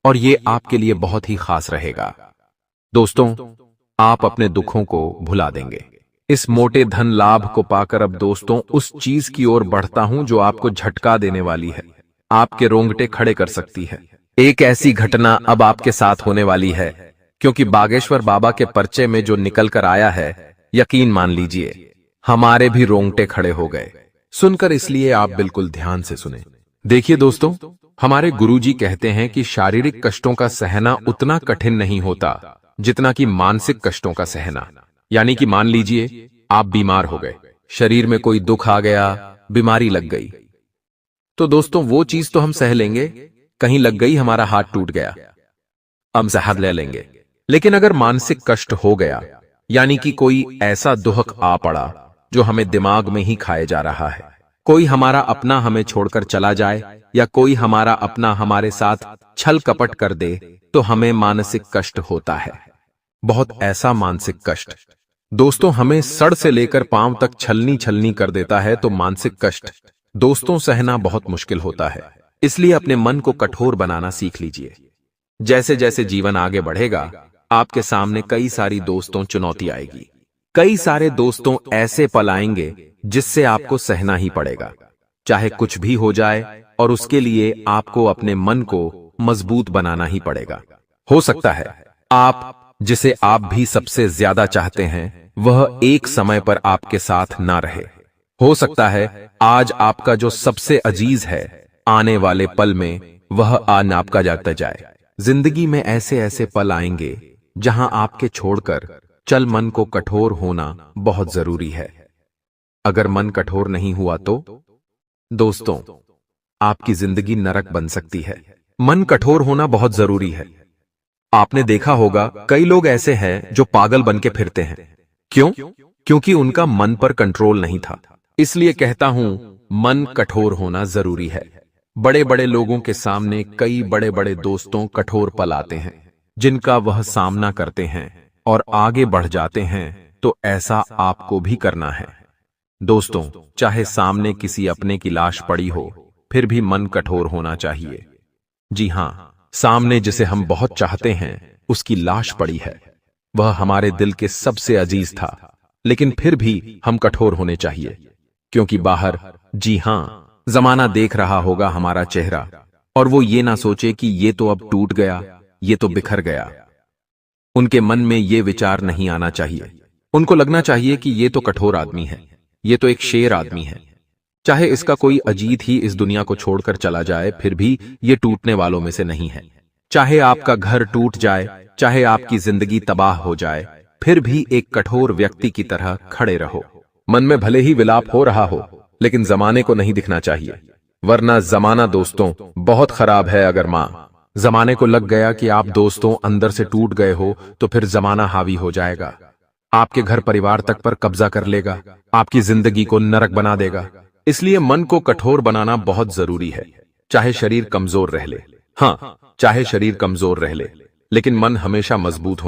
और ये आपके लिए बहुत ही खास रहेगा। दोस्तों आप अपने दुखों को भुला देंगे इस मोटे धन लाभ को पाकर। अब दोस्तों उस चीज की ओर बढ़ता हूं जो आपको झटका देने वाली है, आपके रोंगटे खड़े कर सकती है। एक ऐसी घटना अब आपके साथ होने वाली है, क्योंकि बागेश्वर बाबा के पर्चे में जो निकल कर आया है, यकीन मान लीजिए हमारे भी रोंगटे खड़े हो गए सुनकर। इसलिए आप बिल्कुल ध्यान से सुने। देखिए दोस्तों, हमारे गुरुजी कहते हैं कि शारीरिक कष्टों का सहना उतना कठिन नहीं होता जितना कि मानसिक कष्टों का सहना। यानी कि मान लीजिए आप बीमार हो गए, शरीर में कोई दुख आ गया, बीमारी लग गई, तो दोस्तों वो चीज तो हम सह लेंगे। कहीं लग गई, हमारा हाथ टूट गया, हम जहर ले लेंगे। लेकिन अगर मानसिक कष्ट हो गया, यानी कि कोई ऐसा दुख आ पड़ा जो हमें दिमाग में ही खाए जा रहा है, कोई हमारा अपना हमें छोड़कर चला जाए, या कोई हमारा अपना हमारे साथ छल कपट कर दे, तो हमें मानसिक कष्ट होता है। बहुत ऐसा मानसिक कष्ट दोस्तों हमें सड़ से लेकर पांव तक छलनी छलनी कर देता है। तो मानसिक कष्ट दोस्तों सहना बहुत मुश्किल होता है। इसलिए अपने मन को कठोर बनाना सीख लीजिए। जैसे जैसे जीवन आगे बढ़ेगा, आपके सामने कई सारी दोस्तों चुनौती आएगी, कई सारे दोस्तों ऐसे पल आएंगे जिससे आपको सहना ही पड़ेगा, चाहे कुछ भी हो जाए। और उसके लिए आपको अपने मन को मजबूत बनाना ही पड़ेगा। हो सकता है आप जिसे आप भी सबसे ज्यादा चाहते हैं वह एक समय पर आपके साथ ना रहे। हो सकता है आज आपका जो सबसे अजीज है, आने वाले पल में वह आ नापका जाता जाए। जिंदगी में ऐसे ऐसे पल आएंगे जहां आपके छोड़कर चल मन को कठोर होना बहुत जरूरी है। अगर मन कठोर नहीं हुआ तो दोस्तों आपकी जिंदगी नरक बन सकती है। मन कठोर होना बहुत जरूरी है। आपने देखा होगा कई लोग ऐसे हैं जो पागल बन के फिरते हैं। क्यों? क्योंकि उनका मन पर कंट्रोल नहीं था। इसलिए कहता हूं मन कठोर होना जरूरी है। बड़े बड़े लोगों के सामने कई बड़े बड़े दोस्तों कठोर पल आते हैं, जिनका वह सामना करते हैं और आगे बढ़ जाते हैं। तो ऐसा आपको भी करना है दोस्तों। चाहे सामने किसी अपने की लाश पड़ी हो, फिर भी मन कठोर होना चाहिए। जी हां, सामने जिसे हम बहुत चाहते हैं उसकी लाश पड़ी है। वह हमारे दिल के सबसे अजीज था, लेकिन फिर भी हम कठोर होने चाहिए। क्योंकि बाहर, जी हां, जमाना देख रहा होगा हमारा चेहरा और वो ये ना सोचे कि ये तो अब टूट गया, ये तो बिखर गया। उनके मन में ये विचार नहीं आना चाहिए। उनको लगना चाहिए कि ये तो कठोर आदमी है, ये तो एक शेर आदमी है। चाहे इसका कोई अजीत ही इस दुनिया को छोड़कर चला जाए, फिर भी ये टूटने वालों में से नहीं है। चाहे आपका घर टूट जाए, चाहे आपकी जिंदगी तबाह हो जाए, फिर भी एक कठोर व्यक्ति की तरह खड़े रहो। मन में भले ही विलाप हो रहा हो, लेकिन जमाने को नहीं दिखना चाहिए, वरना जमाना दोस्तों बहुत खराब है। अगर जमाने को लग गया कि आप दोस्तों अंदर से टूट गए हो, तो फिर जमाना हावी हो जाएगा, आपके घर परिवार तक पर कब्जा कर लेगा, आपकी जिंदगी को नरक बना देगा। इसलिए मन को कठोर बनाना बहुत जरूरी है। चाहे शरीर कमजोर रह ले, हाँ, चाहे शरीर कमजोर रह ले, लेकिन मन हमेशा मजबूत होना